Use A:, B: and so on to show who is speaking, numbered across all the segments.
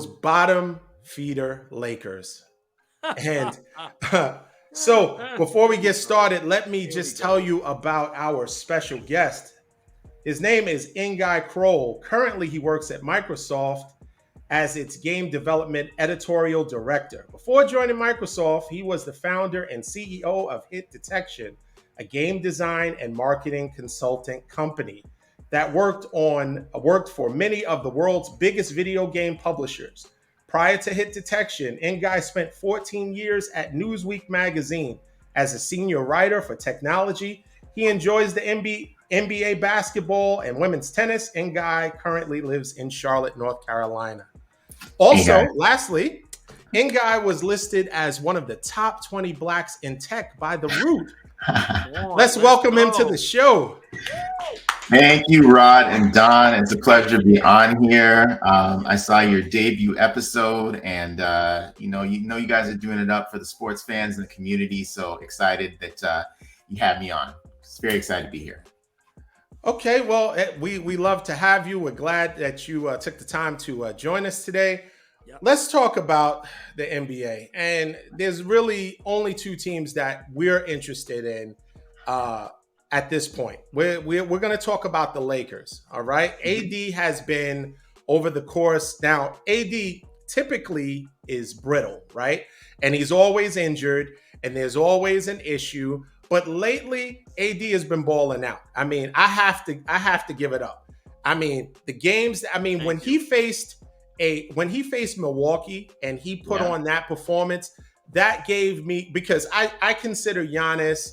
A: those bottom feeder Lakers. And so before we get started, let me just tell you about our special guest. His name is N'Gai Croal. Currently, he works at Microsoft as its game development editorial director. Before joining Microsoft, he was the founder and CEO of Hit Detection, a game design and marketing consulting company that worked for many of the world's biggest video game publishers. Prior to Hit Detection, N'Gai spent 14 years at Newsweek magazine as a senior writer for technology. He enjoys the NBA basketball and women's tennis. N'Gai currently lives in Charlotte, North Carolina. Also, lastly, N'Gai was listed as one of the top 20 blacks in tech by The Root. Let's welcome him to the show.
B: Thank you, Rod and Don. It's a pleasure to be on here. I saw your debut episode, and you guys are doing it up for the sports fans and the community. So excited that you had me on. It's very excited to be here.
A: Okay, well, we love to have you. We're glad that you took the time to join us today. Yep. Let's talk about the NBA. And there's really only two teams that we're interested in at this point. We're going to talk about the Lakers, all right? AD has been over the course. Now, AD typically is brittle, right? And he's always injured, and there's always an issue. But lately, AD has been balling out. I mean, I have to give it up. I mean, the games. I mean, when he faced Milwaukee and he put on that performance, that gave me, because I consider Giannis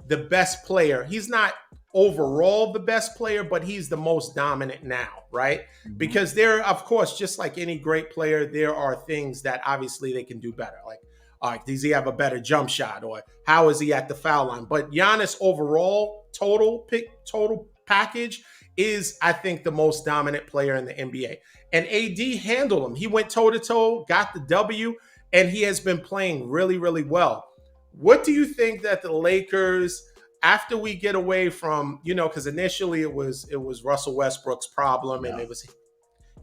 A: the best player. He's not overall the best player, but he's the most dominant now, right? Mm-hmm. Because there, of course, just like any great player, there are things that obviously they can do better, like, all right, does he have a better jump shot, or how is he at the foul line? But Giannis overall, total package is, I think, the most dominant player in the NBA. And AD handled him. He went toe-to-toe, got the W, and he has been playing really, really well. What do you think that the Lakers, after we get away from, because initially it was Russell Westbrook's problem, and it was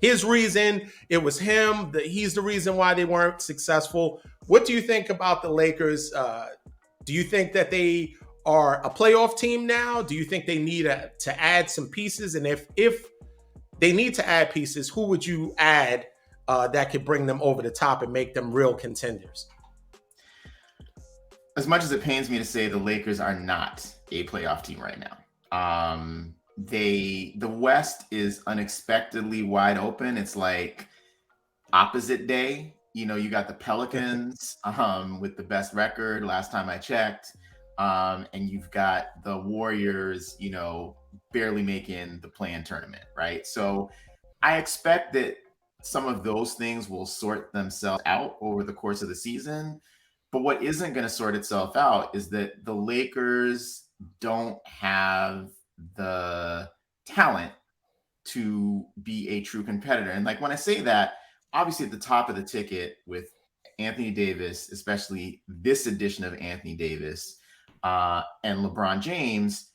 A: his reason, it was him, he's the reason why they weren't successful. What do you think about the Lakers? Do you think that they are a playoff team now? Do you think they need to add some pieces? And if they need to add pieces, who would you add that could bring them over the top and make them real contenders?
B: As much as it pains me to say, the Lakers are not a playoff team right now. The West is unexpectedly wide open. It's like opposite day. You got the Pelicans with the best record last time I checked. And you've got the Warriors, barely making the play-in tournament, right? So I expect that some of those things will sort themselves out over the course of the season. But what isn't going to sort itself out is that the Lakers don't have the talent to be a true competitor. And like when I say that, obviously at the top of the ticket with Anthony Davis, especially this edition of Anthony Davis and LeBron James,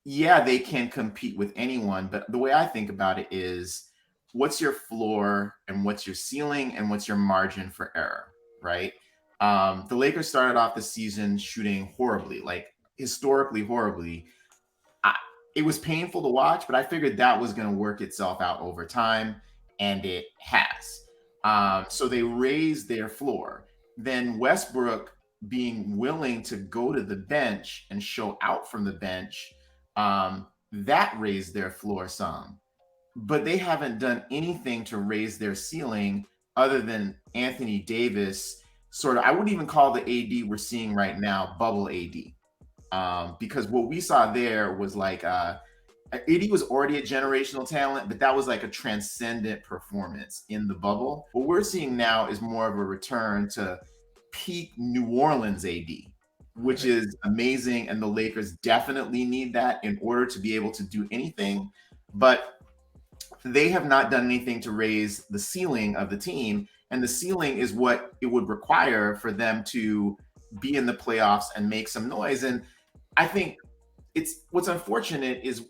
B: they can compete with anyone. But the way I think about it is, what's your floor and what's your ceiling and what's your margin for error, right? The Lakers started off the season shooting horribly, like historically horribly. It was painful to watch, but I figured that was going to work itself out over time, and it has. So they raised their floor. Then Westbrook being willing to go to the bench and show out from the bench, that raised their floor some. But they haven't done anything to raise their ceiling other than Anthony Davis. Sort of, I wouldn't even call the AD we're seeing right now bubble AD. Because what we saw there was like AD was already a generational talent, but that was like a transcendent performance in the bubble. What we're seeing now is more of a return to peak New Orleans AD, which is amazing. And the Lakers definitely need that in order to be able to do anything. But they have not done anything to raise the ceiling of the team. And the ceiling is what it would require for them to be in the playoffs and make some noise. And I think what's unfortunate is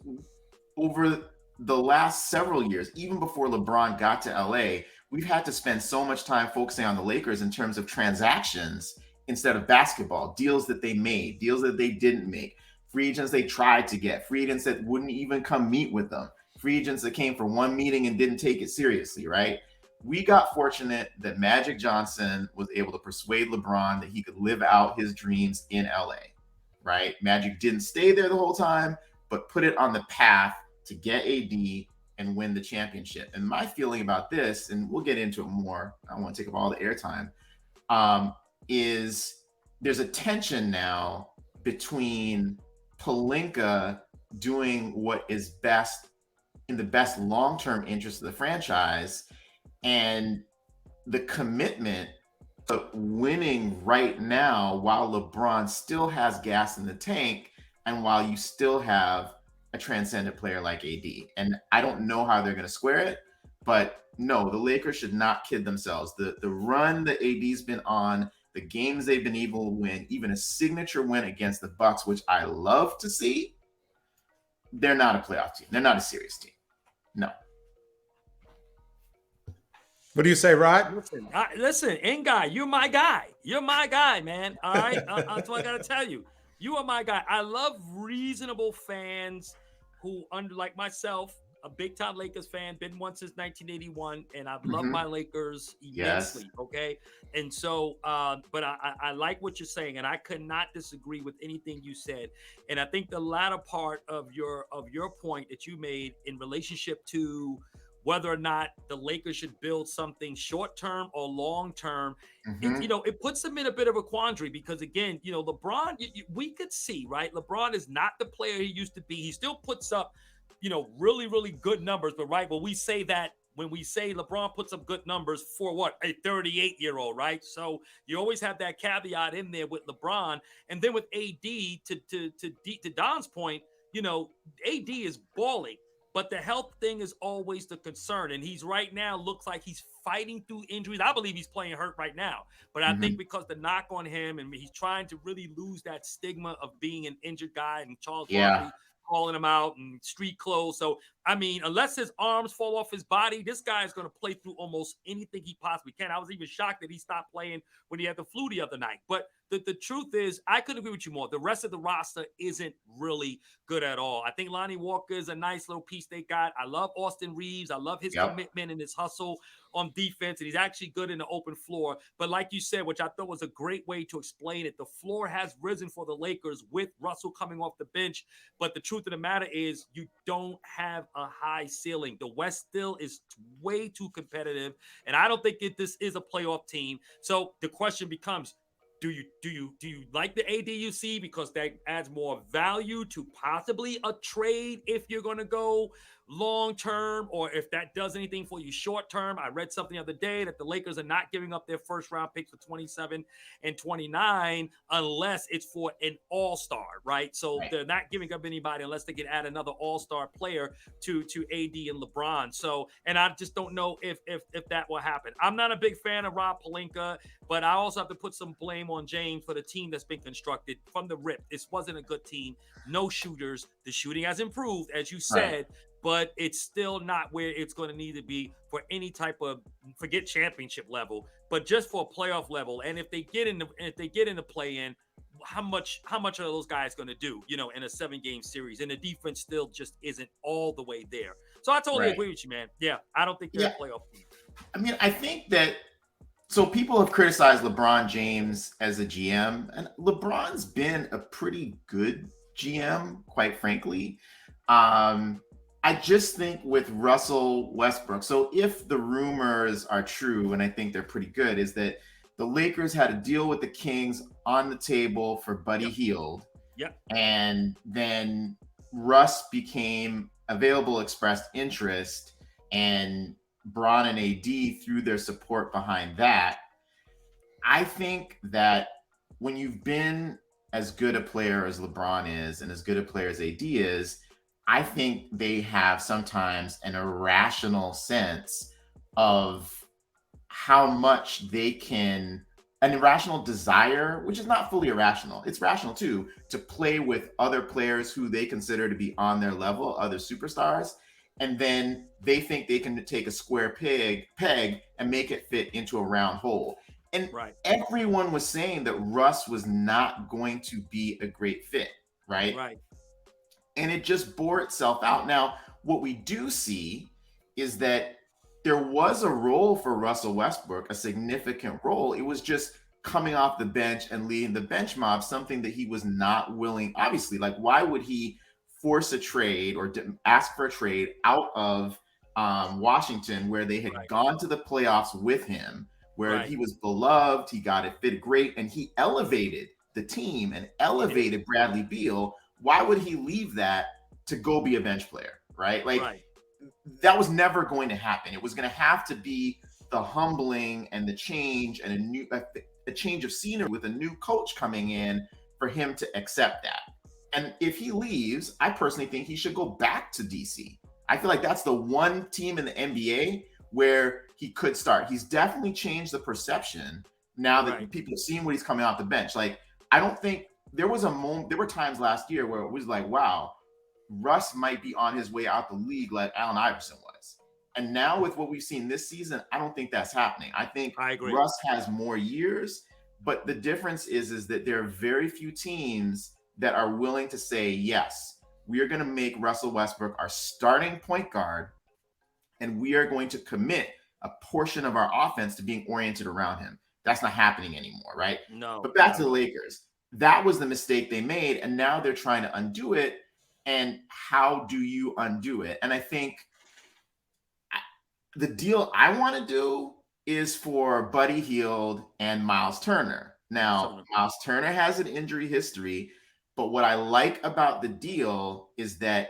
B: over the last several years, even before LeBron got to LA, we've had to spend so much time focusing on the Lakers in terms of transactions instead of basketball, deals that they made, deals that they didn't make, free agents they tried to get, free agents that wouldn't even come meet with them, free agents that came for one meeting and didn't take it seriously, right? We got fortunate that Magic Johnson was able to persuade LeBron that he could live out his dreams in LA, right? Magic didn't stay there the whole time, but put it on the path to get AD and win the championship. And my feeling about this, and we'll get into it more, I don't want to take up all the airtime, is there's a tension now between Pelinka doing what is best in the best long-term interest of the franchise and the commitment of winning right now while LeBron still has gas in the tank and while you still have a transcendent player like AD. And I don't know how they're going to square it, but no, the Lakers should not kid themselves. The run that AD's been on, the games they've been able to win, even a signature win against the Bucks, which I love to see, they're not a playoff team. They're not a serious team. No.
A: What do you say, Rod?
C: Listen, N'Gai, you're my guy. You're my guy, man. All right, that's what I gotta tell you. You are my guy. I love reasonable fans who, like myself, a big time Lakers fan, been one since 1981, and I've loved my Lakers immensely. Yes. Okay, and so, but I like what you're saying, and I could not disagree with anything you said. And I think the latter part of your point that you made in relationship to whether or not the Lakers should build something short-term or long-term, it puts them in a bit of a quandary because, again, LeBron, we could see, right? LeBron is not the player he used to be. He still puts up, really, really good numbers. But, right, when we say LeBron puts up good numbers for what? A 38-year-old, right? So you always have that caveat in there with LeBron. And then with AD, to Don's point, AD is balling. But the health thing is always the concern. And he's right now looks like he's fighting through injuries. I believe he's playing hurt right now. But I think because the knock on him and he's trying to really lose that stigma of being an injured guy and Charles Barkley calling him out and street clothes. So, I mean, unless his arms fall off his body, this guy is going to play through almost anything he possibly can. I was even shocked that he stopped playing when he had the flu the other night. But the truth is, I couldn't agree with you more. The rest of the roster isn't really good at all. I think Lonnie Walker is a nice little piece they got. I love Austin Reeves. I love his commitment and his hustle on defense, and he's actually good in the open floor. But like you said, which I thought was a great way to explain it, the floor has risen for the Lakers with Russell coming off the bench. But the truth of the matter is you don't have a high ceiling. The West still is way too competitive, and I don't think this is a playoff team. So the question becomes, do you like the AD you see because that adds more value to possibly a trade if you're going to go long term, or if that does anything for you short term? I read something the other day that the Lakers are not giving up their first round picks for 27 and 29 unless it's for an all-star, right? So they're not giving up anybody unless they can add another all-star player to AD and LeBron. So, and I just don't know if that will happen. I'm not a big fan of Rob Pelinka, but I also have to put some blame on James for the team that's been constructed from the rip. This wasn't a good team. No shooters. The shooting has improved, as you said, but it's still not where it's going to need to be for any type of, forget championship level, but just for a playoff level. And if they get in the play-in, how much are those guys going to do, in a 7-game series? And the defense still just isn't all the way there. So I totally agree with you, man. Yeah, I don't think they're a playoff team.
B: I mean, I think that, so people have criticized LeBron James as a GM, and LeBron's been a pretty good GM, quite frankly. I just think with Russell Westbrook, so if the rumors are true, and I think they're pretty good, is that the Lakers had a deal with the Kings on the table for Buddy Hield.
C: Yep.
B: And then Russ became available, expressed interest, and Bron and AD threw their support behind that. I think that when you've been as good a player as LeBron is and as good a player as AD is, I think they have sometimes an irrational sense of how much they can, an irrational desire, which is not fully irrational. It's rational too, to play with other players who they consider to be on their level, other superstars. and then they think they can take a square peg and make it fit into a round hole. And
C: Right.
B: everyone was saying that Russ was not going to be a great fit, right?
C: Right.
B: And it just bore itself out. Now, what we do see is that there was a role for Russell Westbrook, a significant role. It was just coming off the bench and leading the bench mob, something that he was not willing. Obviously, like, why would he force a trade or ask for a trade out of Washington, where they had
C: Right.
B: gone to the playoffs with him, where
C: Right.
B: he was beloved, he got it fit great, and he elevated the team and elevated Bradley Beal? Why would he leave that to go be a bench player, right? Like,
C: Right.
B: that was never going to happen. It was going to have to be the humbling and the change and a change of scenery with a new coach coming in for him to accept that. And if he leaves, I personally think he should go back to DC. I feel like that's the one team in the NBA where he could start. He's definitely changed the perception now that people have seen what he's coming off the bench. Like, I don't think there was a moment, there were times last year where it was like, wow, Russ might be on his way out the league like Allen Iverson was. And now with what we've seen this season, I don't think that's happening. I think Russ has more years, but the difference is that there are very few teams that are willing to say, yes, we are going to make Russell Westbrook our starting point guard, and we are going to commit a portion of our offense to being oriented around him. That's not happening anymore, right?
C: No.
B: But back to the Lakers. That was the mistake they made, and now they're trying to undo it. And how do you undo it? And I think the deal I want to do is for Buddy Hield and Miles Turner. Now, Miles Turner has an injury history, but what I like about the deal is that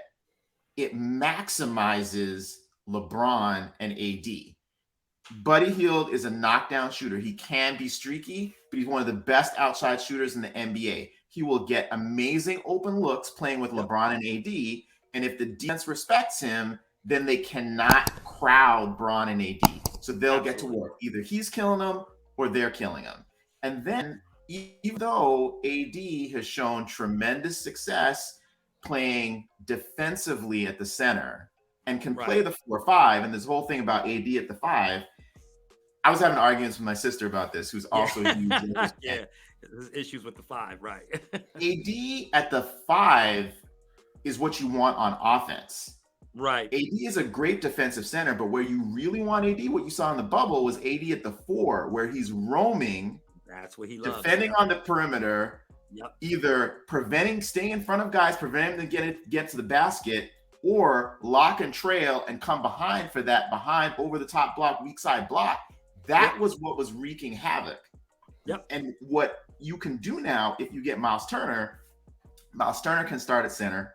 B: it maximizes LeBron and AD. Buddy Hield is a knockdown shooter. He can be streaky, but he's one of the best outside shooters in the NBA. He will get amazing open looks playing with LeBron and AD. And if the defense respects him, then they cannot crowd Bron and AD. So they'll get to work. Either he's killing them or they're killing them. And then, even though AD has shown tremendous success playing defensively at the center and can play the 4-5, and this whole thing about AD at the 5, I was having arguments with my sister about this, who's also a huge
C: There's issues with the 5, right?
B: AD at the 5 is what you want on offense.
C: Right.
B: AD is a great defensive center, but where you really want AD, what you saw in the bubble was AD at the 4, where he's roaming.
C: That's what he loves.
B: Defending on the perimeter, either staying in front of guys, preventing them to get to the basket, or lock and trail and come behind for that over the top block, weak side block. That was what was wreaking havoc. And what you can do now, if you get Miles Turner can start at center.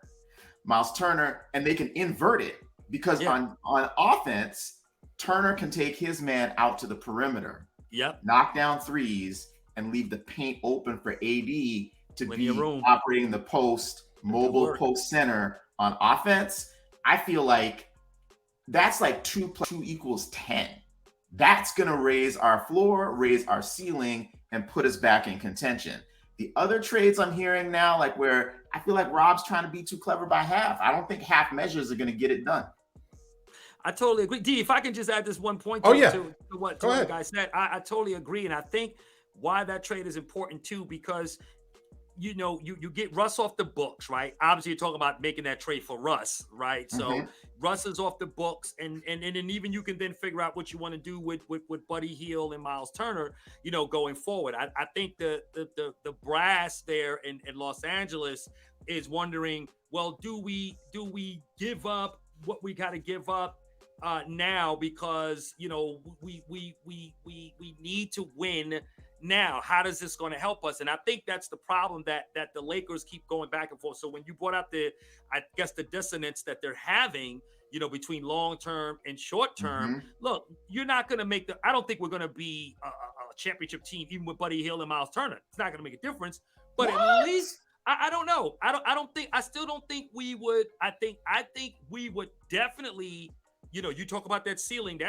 B: Miles Turner, and they can invert it because on offense, Turner can take his man out to the perimeter, knock down threes, and leave the paint open for AD to be operating the post, mobile post center on offense. I feel like that's like 2 + 2 = 10. That's going to raise our floor, raise our ceiling, and put us back in contention. The other trades I'm hearing now, like where I feel like Rob's trying to be too clever by half. I don't think half measures are going to get it done.
C: I totally agree. D, if I can just add this one point to what the guy said, I totally agree. And I think why that trade is important too, because you get Russ off the books, right? Obviously, you're talking about making that trade for Russ, right? So Russ is off the books, and then even you can then figure out what you want to do with Buddy Hield and Miles Turner, going forward. I think the brass there in Los Angeles is wondering, well, do we give up what we got to give up now because we need to win now? How does this going to help us? And I think that's the problem that the Lakers keep going back and forth. So when you brought out the dissonance that they're having, between long term and short term, look, you're not going to I don't think we're going to be a championship team even with Buddy Hield and Miles Turner. It's not going to make a difference. But at least I don't know. I still don't think we would. I think we would definitely. You talk about that ceiling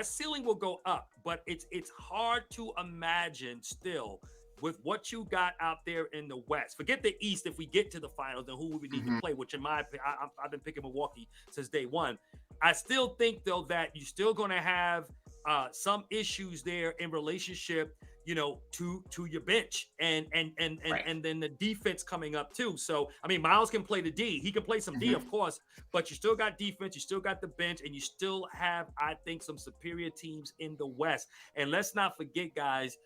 C: will go up, but it's hard to imagine still with what you got out there in the West. Forget the East. If we get to the finals, then who we need to play, which in my opinion, I've been picking Milwaukee since day one. I still think though that you're still going to have some issues there in relationship, to your bench
B: Right.
C: and then the defense coming up too. So I mean, Miles can play the D. He can play some D, of
B: Mhm.
C: course, but you still got defense. You still got the bench, and you still have, I think, some superior teams in the West. And let's not forget, guys,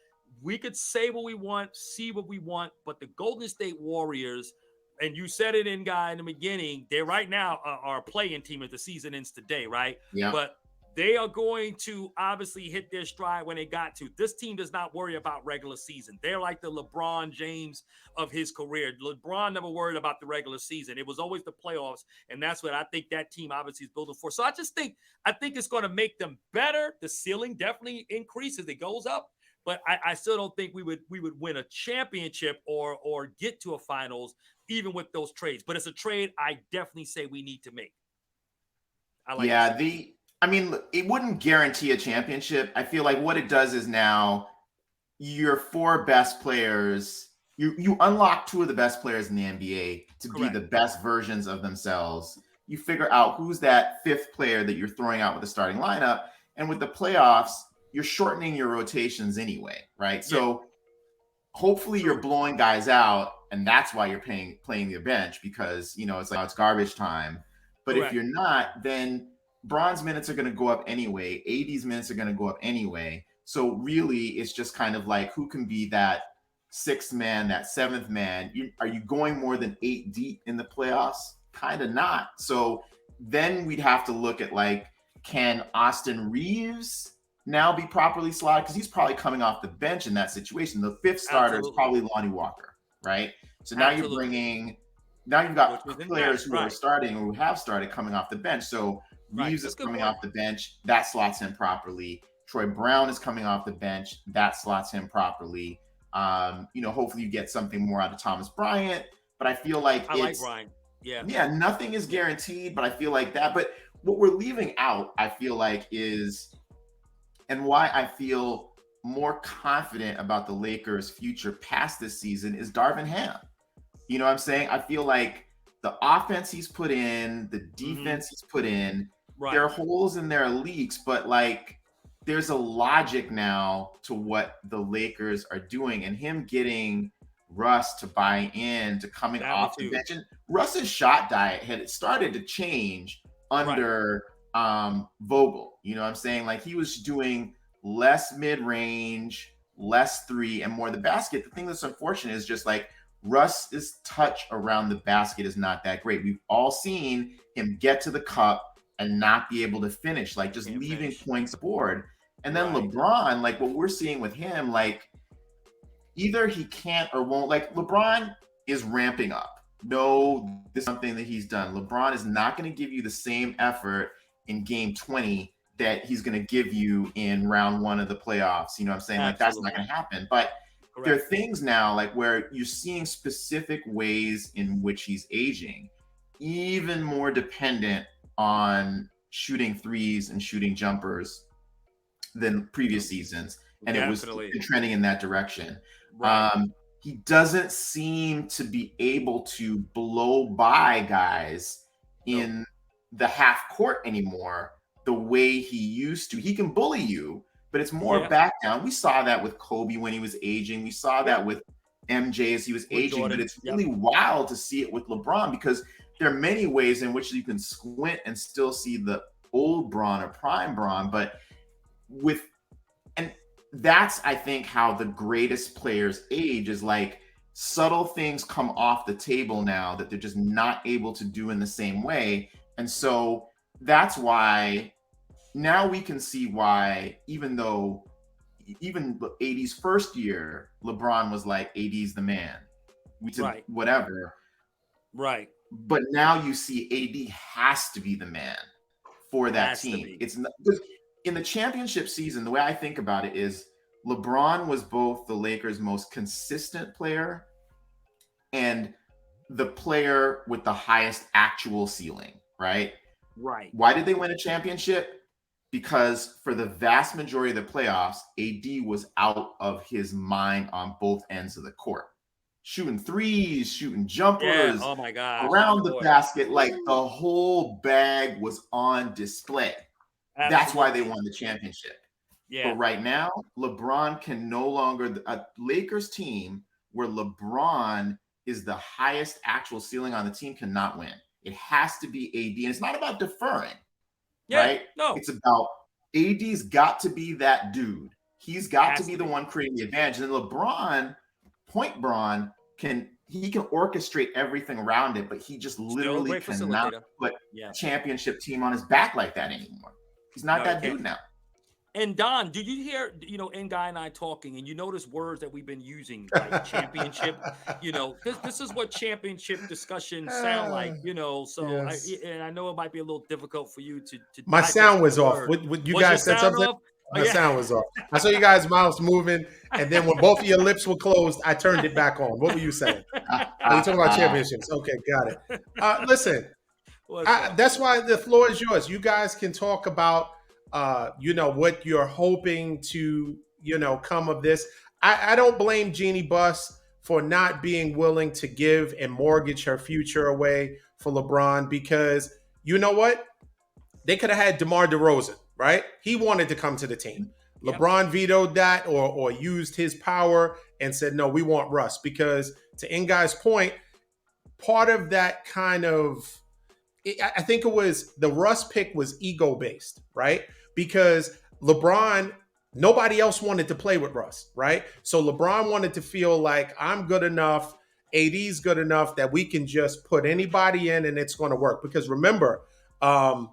C: we could say what we want, see what we want, but the Golden State Warriors, and you said it in guy in the beginning, they right now are a playing team as the season ends today, right?
B: Yeah.
C: But they are going to obviously hit their stride when they got to. This team does not worry about regular season. They're like the LeBron James of his career. LeBron never worried about the regular season. It was always the playoffs, and that's what I think that team obviously is building for. So I think it's going to make them better. The ceiling definitely increases. It goes up. But I still don't think we would win a championship or get to a finals even with those trades. But it's a trade I definitely say we need to make. I like
B: Yeah,
C: this.
B: I mean, it wouldn't guarantee a championship. I feel like what it does is now your four best players, you unlock two of the best players in the NBA to be
C: Correct.
B: the best versions of themselves. You figure out who's that fifth player that you're throwing out with the starting lineup. And with the playoffs, you're shortening your rotations anyway, right? So hopefully
C: True.
B: you're blowing guys out, and that's why you're playing your bench, because it's like it's garbage time. But
C: Correct.
B: if you're not, then Bron's minutes are going to go up anyway. AD's minutes are going to go up anyway. So really, it's just kind of like who can be that sixth man, that seventh man. Are you going more than 8 deep in the playoffs? Kind of not. So then we'd have to look at, like, can Austin Reeves now be properly slotted? Because he's probably coming off the bench in that situation. The fifth starter is probably Lonnie Walker, right? So now you've got players who are starting or who have started coming off the bench. So Reeves is coming off the bench. That slots him properly. Troy Brown is coming off the bench. That slots him properly. Hopefully you get something more out of Thomas Bryant. But I feel like
C: I like Bryant.
B: Yeah, nothing is guaranteed, but I feel like that. But what we're leaving out, I feel like, is, and why I feel more confident about the Lakers' future past this season, is Darvin Ham. You know what I'm saying? I feel like the offense he's put in, the defense he's put in, there are holes and there are leaks, but like there's a logic now to what the Lakers are doing, and him getting Russ to buy in to coming off the bench. And Russ's shot diet had started to change under Vogel. You know what I'm saying? Like, he was doing less mid-range, less three, and more the basket. The thing that's unfortunate is just like Russ's touch around the basket is not that great. We've all seen him get to the cup and not be able to finish, like just leaving points aboard. And then LeBron, like what we're seeing with him, like either he can't or won't. Like, LeBron is ramping up. No, this is something that he's done. LeBron is not going to give you the same effort in game 20 that he's going to give you in round 1 of the playoffs. You know what I'm saying? Like, that's not going to happen. But there are things now, like, where you're seeing specific ways in which he's aging, even more dependent on shooting threes and shooting jumpers than previous seasons. And it was trending in that direction. He doesn't seem to be able to blow by guys in the half court anymore the way he used to. He can bully you, but it's more back down. We saw that with Kobe when he was aging. We saw that with MJ as he was aging. Jordan. But it's really wild to see it with LeBron, because there are many ways in which you can squint and still see the old Bron or prime Bron. But that's, I think, how the greatest players age, is like subtle things come off the table now that they're just not able to do in the same way. And so that's why now we can see why, even AD's first year, LeBron was like, AD's the man. We did whatever.
C: Right.
B: But now you see AD has to be the man for that team. It's not, because in the championship season, the way I think about it is LeBron was both the Lakers' most consistent player and the player with the highest actual ceiling, right?
C: Right.
B: Why did they win a championship? Because for the vast majority of the playoffs, AD was out of his mind on both ends of the court. shooting threes, shooting
C: Yeah.
B: jumpers,
C: Oh my gosh.
B: around the
C: Boy.
B: basket, like the whole bag was on display. That's why they
C: Absolutely.
B: won the championship.
C: Yeah.
B: But right now, LeBron can no longer, a Lakers team where LeBron is the highest actual ceiling on the team cannot win. It has to be AD. And it's not about deferring,
C: Yeah.
B: right?
C: No.
B: It's about AD's got to be that dude. He's got to
C: Has
B: be
C: to
B: the
C: be.
B: one creating the advantage. And LeBron, Point Braun, can orchestrate everything around it, but he just
C: Still a
B: literally
C: great
B: cannot
C: facilitator.
B: put
C: Yeah.
B: a championship team on his back like that anymore. He's not
C: No,
B: that
C: you
B: dude now.
C: And Don, did you hear, N'Gai and I talking, and you notice words that we've been using, like championship, this is what championship discussions sound like, so
A: Yes.
C: I know it might be a little difficult for you to
A: My
C: digest
A: sound was
C: the
A: off.
C: word.
A: You
C: Was your
A: guys said
C: sound
A: something?
C: off? Oh,
A: My
C: yeah.
A: sound was off. I saw you guys' mouths moving, and then when both of your lips were closed, I turned it back on. What were you saying? Oh, you're talking about championships. Okay, got it. Listen,
C: What's up?
A: that's why the floor is yours. You guys can talk about, what you're hoping to, come of this. I don't blame Jeannie Buss for not being willing to give and mortgage her future away for LeBron, because you know what? They could have had DeMar DeRozan, right? He wanted to come to the team.
C: Yep.
A: LeBron vetoed that or used his power and said, no, we want Russ. Because to N'Gai's point, part of that kind of, I think it was the Russ pick was ego based, right? Because LeBron, nobody else wanted to play with Russ, right? So LeBron wanted to feel like I'm good enough, AD's good enough that we can just put anybody in and it's going to work. Because remember, KD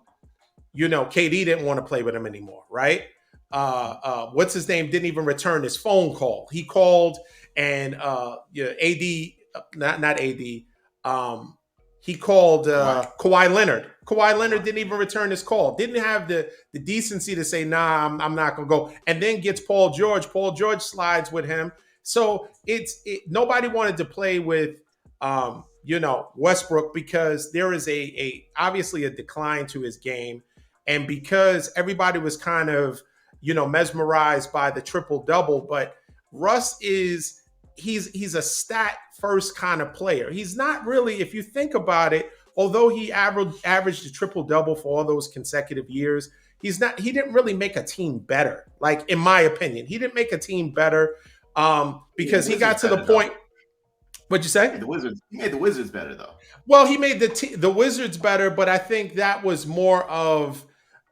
A: didn't want to play with him anymore, right? What's his name didn't even return his phone call. He called and AD, not AD. He called Kawhi Leonard. Kawhi Leonard didn't even return his call. Didn't have the decency to say, nah, I'm not going to go. And then gets Paul George. Paul George slides with him. So nobody wanted to play with, Westbrook, because there is obviously a decline to his game. And because everybody was kind of, mesmerized by the triple double, but Russ he's a stat first kind of player. He's not really, if you think about it, although he averaged a triple double for all those consecutive years, he didn't really make a team better. Like, in my opinion, he didn't make a team better because he got to the point. What'd you say?
B: He made the Wizards better, though.
A: Well, he made the Wizards better, but I think that was more of,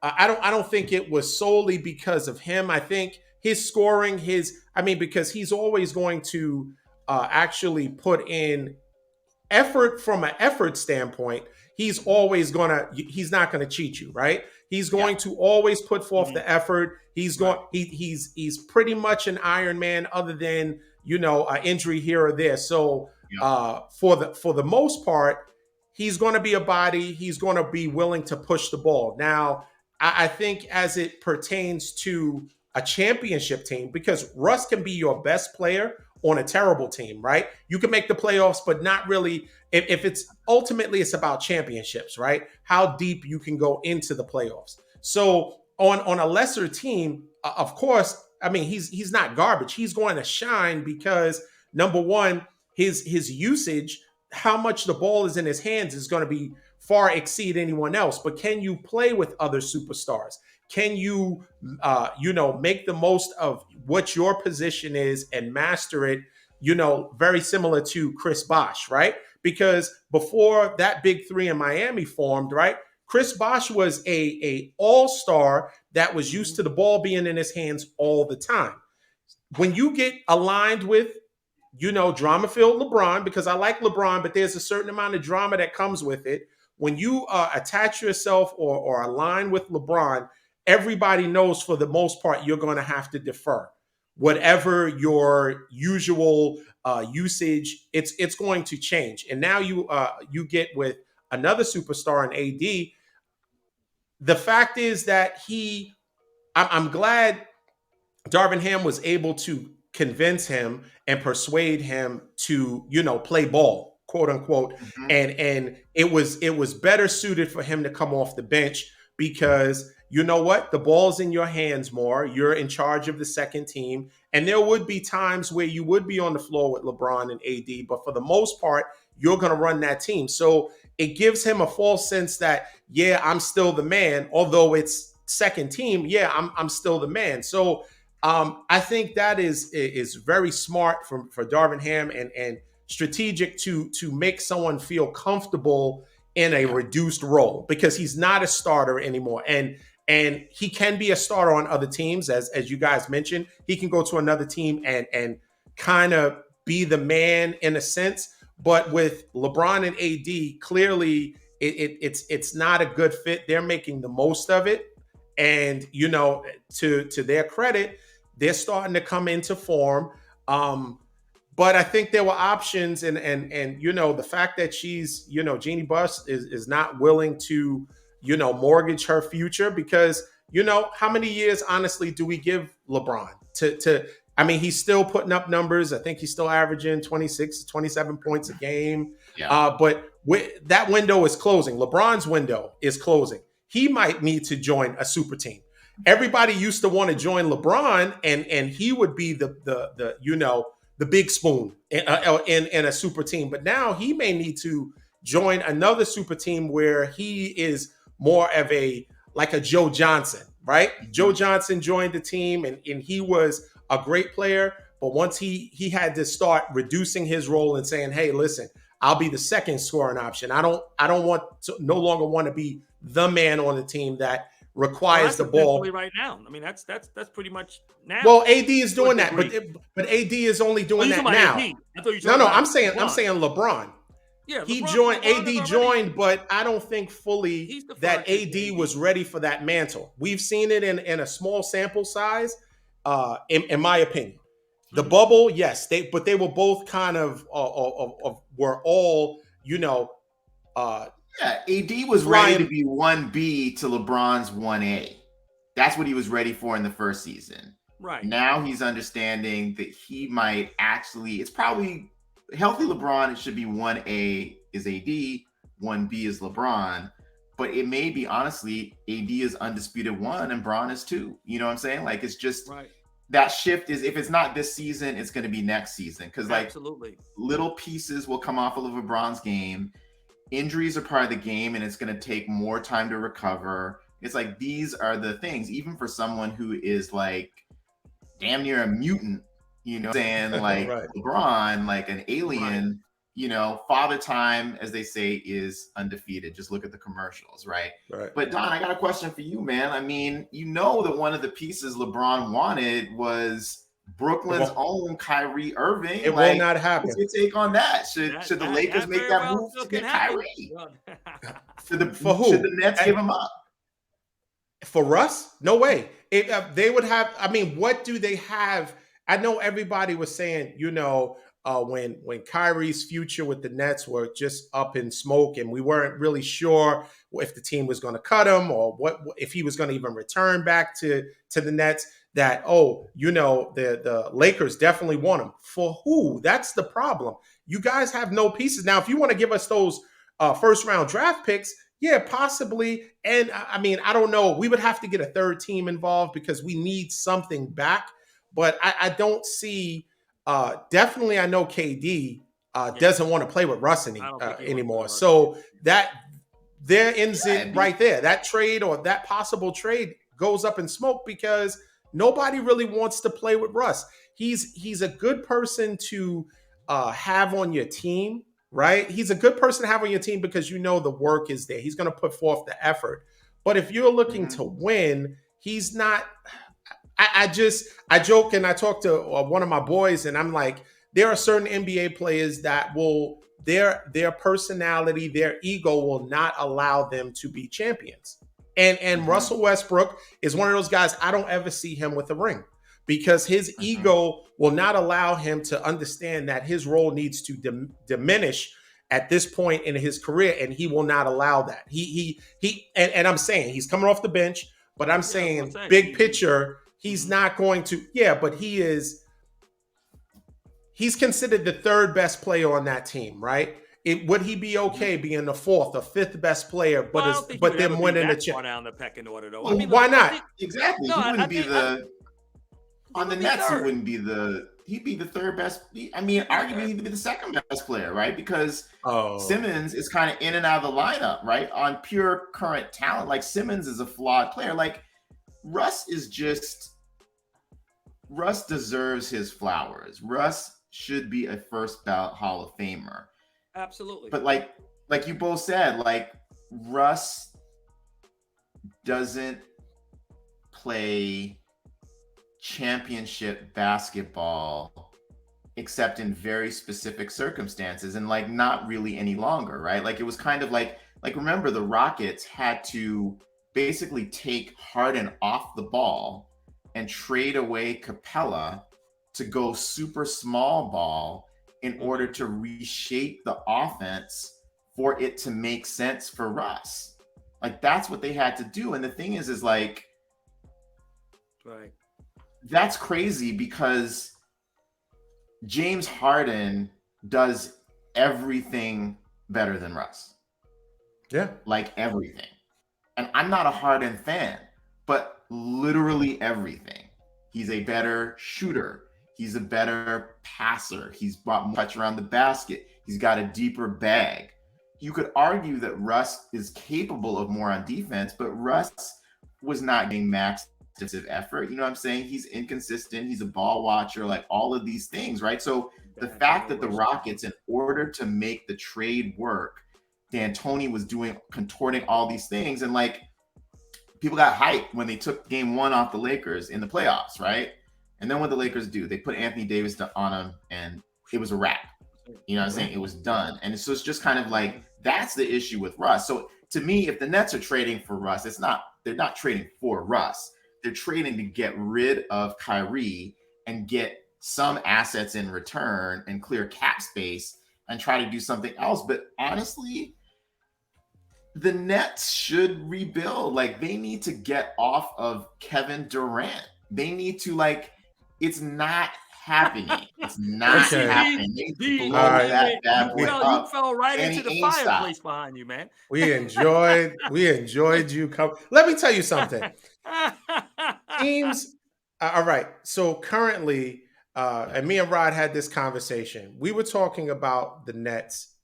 A: I don't think it was solely because of him. I think his scoring, because he's always going to actually put in effort from an effort standpoint. He's not gonna cheat you, right? He's going to always put forth the effort. He's pretty much an Iron Man, other than an injury here or there. So for the most part, he's going to be a body. He's going to be willing to push the ball. Now, I think as it pertains to a championship team, because Russ can be your best player on a terrible team, right? You can make the playoffs, but not really. If it's ultimately, it's about championships, right? How deep you can go into the playoffs. So on a lesser team, of course, he's not garbage. He's going to shine because, number one, his usage, how much the ball is in his hands, is going to be far exceed anyone else. But can you play with other superstars? Can you, make the most of what your position is and master it, very similar to Chris Bosh, right? Because before that big three in Miami formed, right, Chris Bosh was a all-star that was used to the ball being in his hands all the time. When you get aligned with, drama-filled LeBron, because I like LeBron, but there's a certain amount of drama that comes with it. When you attach yourself or align with LeBron, everybody knows for the most part you're going to have to defer. Whatever your usual usage, it's going to change. And now you get with another superstar in AD. The fact is that I'm glad Darvin Ham was able to convince him and persuade him to, play ball, quote unquote. And it was better suited for him to come off the bench because, you know what? The ball's in your hands more. You're in charge of the second team. And there would be times where you would be on the floor with LeBron and AD, but for the most part, you're going to run that team. So it gives him a false sense that, yeah, I'm still the man, although it's second team. Yeah, I'm still the man. So I think that is very smart for Darvin Ham and strategic to make someone feel comfortable in a reduced role, because he's not a starter anymore. And he can be a starter on other teams, as you guys mentioned. He can go to another team and kind of be the man in a sense. But with LeBron and AD, clearly it's not a good fit. They're making the most of it. And, you know, to their credit, they're starting to come into form. But I think there were options, and you know, the fact that she's, you know, Jeannie Buss is not willing to, you know, mortgage her future, because, you know, how many years honestly do we give LeBron to I mean, he's still putting up numbers. I think he's still averaging 26 to 27 points a game.
B: Yeah.
A: But that window is closing. LeBron's window is closing. He might need to join a super team. Everybody used to want to join LeBron, and he would be the you know, the big spoon in a super team. But now he may need to join another super team where he is more of like a Joe Johnson, right? Mm-hmm. Joe Johnson joined the team, and he was a great player. But once he had to start reducing his role and saying, hey, listen, I'll be the second scoring option. I don't want to no longer want to be the man on the team that requires the ball
C: right now. I mean, that's pretty much now.
A: Well, AD is doing that, but AD is only doing that now. No, I'm saying LeBron.
C: Yeah,
A: he joined. AD joined, but I don't think fully that AD was ready for that mantle. We've seen it in a small sample size, in my opinion. The bubble, yes, they were both kind of were all, you know.
B: Yeah, AD was ready to be 1B to LeBron's 1A. That's what he was ready for in the first season.
C: Right.
B: Now he's understanding that he might actually, it's probably healthy LeBron, it should be 1A is AD, 1B is LeBron. But it may be, honestly, AD is undisputed 1 and Bron is 2. You know what I'm saying? Like, it's just that shift is, if it's not this season, it's going to be next season. Because, like, little pieces will come off of LeBron's game. Injuries are part of the game, and it's going to take more time to recover. It's like, these are the things, even for someone who is like damn near a mutant, you know, saying like LeBron, like an alien, you know, father time, as they say, is undefeated. Just look at the commercials, right? But Don, I got a question for you, man. I mean, you know that one of the pieces LeBron wanted was Brooklyn's own Kyrie Irving.
A: It will not happen.
B: What's your take on that? Should the Lakers make that move to get Kyrie? Should the Nets give him up?
A: For Russ? No way. They would have. I mean, what do they have? I know everybody was saying, you know, when Kyrie's future with the Nets were just up in smoke, and we weren't really sure if the team was going to cut him or what, if he was going to even return back to the Nets. That, oh, you know, the Lakers definitely want him. For who? That's the problem. You guys have no pieces. Now, if you want to give us those first round draft picks, yeah, possibly. And I mean, I don't know. We would have to get a third team involved because we need something back. But I don't see, definitely I know KD doesn't want to play with Russ anymore. So that there ends it right there. That trade or that possible trade goes up in smoke because nobody really wants to play with Russ. He's a good person to have on your team, right? He's a good person to have on your team because you know the work is there. He's going to put forth the effort. But if you're looking to win, he's not. I joke and I talk to one of my boys, and I'm like, there are certain NBA players that will their personality, their ego will not allow them to be champions. And Russell Westbrook is one of those guys, I don't ever see him with a ring because his ego will not allow him to understand that his role needs to diminish at this point in his career, and he will not allow that. And I'm saying he's coming off the bench, but I'm saying big picture, he's not going to. Yeah, but he's considered the third best player on that team, right? would he be okay being the fourth or fifth best player,
C: Well, I don't think he would ever
A: them
C: be
A: winning the
C: that
A: chip?
C: far down the pecking order, though.
A: Well,
C: I mean,
A: why
C: look, I
A: not?
C: think,
B: Exactly.
C: no,
B: He
C: I
B: wouldn't be
C: think
B: the on the
C: would be
B: Nets. He
C: third.
B: wouldn't be he'd be the third best. I mean, arguably he'd be the second best player, right? Because Simmons is kind of in and out of the lineup, right? On pure current talent, like Simmons is a flawed player. Like Russ deserves his flowers. Russ should be a first ballot Hall of Famer.
C: Absolutely.
B: But like you both said, like Russ doesn't play championship basketball except in very specific circumstances, and like not really any longer, right? Like it was kind of like remember the Rockets had to basically take Harden off the ball and trade away Capella to go super small ball in order to reshape the offense for it to make sense for Russ. Like that's what they had to do. And the thing is like,
C: right,
B: that's crazy because James Harden does everything better than Russ.
A: Yeah.
B: Like everything. And I'm not a Harden fan, but literally everything. He's a better shooter. He's a better passer. He's brought more touch around the basket. He's got a deeper bag. You could argue that Russ is capable of more on defense, but Russ was not getting max defensive effort. You know what I'm saying? He's inconsistent. He's a ball watcher, like all of these things, right? So the fact that the Rockets, in order to make the trade work, D'Antoni was contorting all these things. And like people got hyped when they took game one off the Lakers in the playoffs, right? And then what the Lakers do, they put Anthony Davis on him and it was a wrap. You know what I'm saying? It was done. And so it's just kind of like, that's the issue with Russ. So to me, if the Nets are trading for Russ, they're not trading for Russ. They're trading to get rid of Kyrie and get some assets in return and clear cap space and try to do something else. But honestly, the Nets should rebuild. Like they need to get off of Kevin Durant. They need to it's not happening. It's not happening. They need to blow that bad boy up.
C: You fell right into the fireplace behind you, man.
A: We enjoyed you come. Let me tell you something. Teams. All right. So currently, and me and Rod had this conversation. We were talking about the Nets.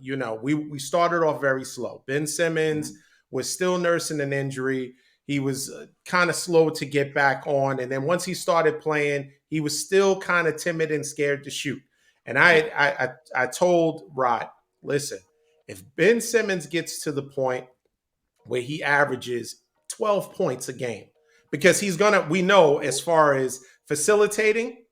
A: We started off very slow. Ben Simmons was still nursing an injury. He was kind of slow to get back on. And then once he started playing, he was still kind of timid and scared to shoot. And I told Rod, listen, if Ben Simmons gets to the point where he averages 12 points a game, because we know as far as facilitating,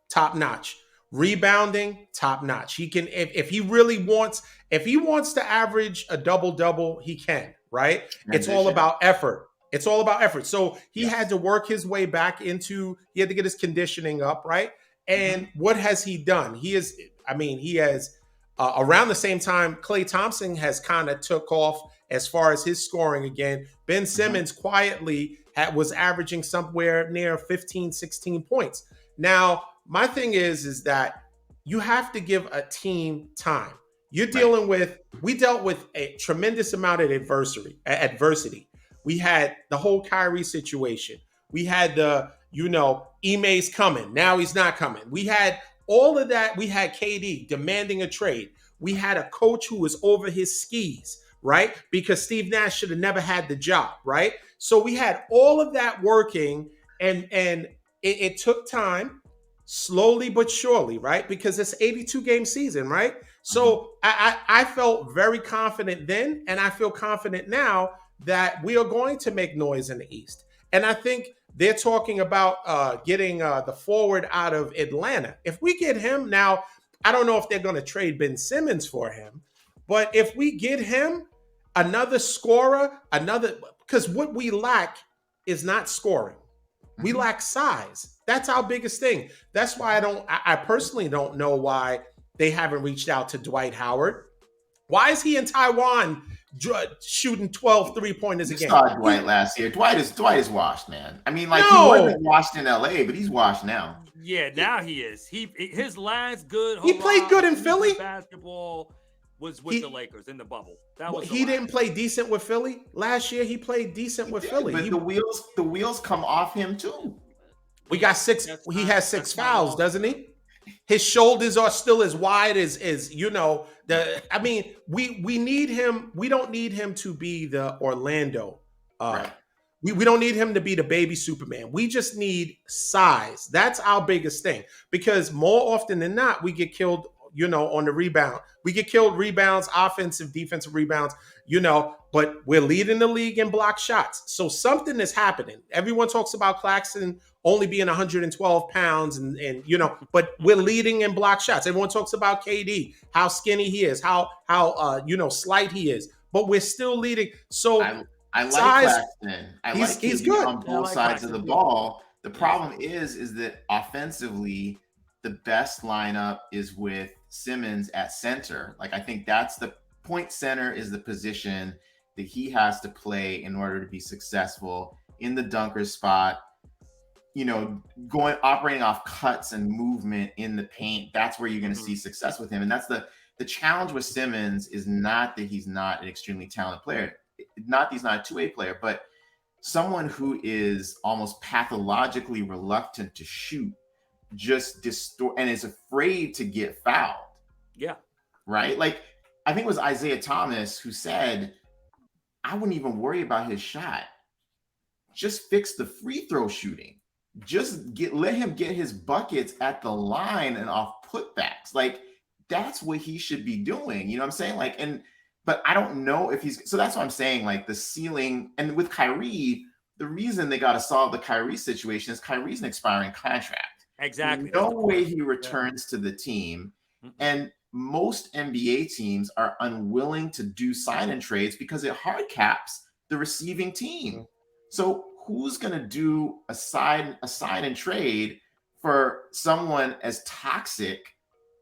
A: top notch. Rebounding, top notch. He can, if he wants to average a double-double, he can, right? It's all about effort. It's all about effort. So he had to work his way back he had to get his conditioning up, right? And what has he done? He has, around the same time, Klay Thompson has kind of took off as far as his scoring again. Ben Simmons quietly was averaging somewhere near 15, 16 points. Now, my thing is that you have to give a team time. We dealt with a tremendous amount of adversity. We had the whole Kyrie situation. We had Ime's coming. Now he's not coming. We had all of that. We had KD demanding a trade. We had a coach who was over his skis, right? Because Steve Nash should have never had the job, right? So we had all of that working, and it took time, slowly but surely, right? Because it's 82-game season, right? So I felt very confident then, and I feel confident now that we are going to make noise in the East. And I think they're talking about getting the forward out of Atlanta. If we get him now, I don't know if they're going to trade Ben Simmons for him, but if we get him, another scorer, because what we lack is not scoring. We lack size. That's our biggest thing. That's why I personally don't know why they haven't reached out to Dwight Howard. Why is he in Taiwan shooting 12 3-pointers a game?
B: Saw Dwight last year. Dwight is washed, man. I mean, he wasn't washed in LA, but he's washed now.
C: Yeah, now he is. His line's good.
A: He played good in Philly.
C: Basketball. was with the Lakers in the bubble. That was
A: he didn't play decent with Philly last year. He played decent with Philly,
B: but the wheels come off him too.
A: We got six. He has 6 fouls, doesn't he? His shoulders are still as wide as you know. I mean, we need him. We don't need him to be the Orlando.
B: Right.
A: We don't need him to be the baby Superman. We just need size. That's our biggest thing. Because more often than not, we get killed, on the rebound. We get killed rebounds, offensive, defensive rebounds, but we're leading the league in block shots. So something is happening. Everyone talks about Claxton only being 112 pounds and but we're leading in block shots. Everyone talks about KD, how skinny he is, how slight he is, but we're still leading. So
B: I like
A: size,
B: Claxton.
A: He's good
B: on both sides of the ball. The problem is that offensively, the best lineup is with Simmons at center. Like, I think that's the point. Center is the position that he has to play in order to be successful in the dunker spot. Operating off cuts and movement in the paint. That's where you're going to see success with him. And that's the challenge with Simmons is not that he's not an extremely talented player. Not that he's not a 2A player, but someone who is almost pathologically reluctant to shoot, just distort and is afraid to get fouled.
C: Yeah.
B: Right? Like, I think it was Isaiah Thomas who said, I wouldn't even worry about his shot. Just fix the free throw shooting. Just let him get his buckets at the line and off putbacks. Like, that's what he should be doing. You know what I'm saying? Like, but I don't know if so that's what I'm saying. Like, the ceiling, and with Kyrie, the reason they got to solve the Kyrie situation is Kyrie's an expiring contract.
C: Exactly.
B: No way he returns to the team. And most NBA teams are unwilling to do sign and trades because it hard caps the receiving team. So who's going to do a sign and trade for someone as toxic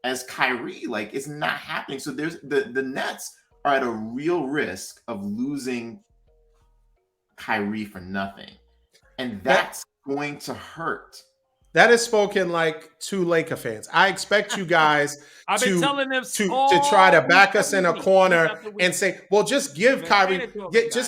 B: as Kyrie? Like, it's not happening. So there's the Nets are at a real risk of losing Kyrie for nothing. And that's going to hurt.
A: That is spoken like 2 Laker fans. I expect you guys to try to back us in a corner and say, well, just give Kyrie,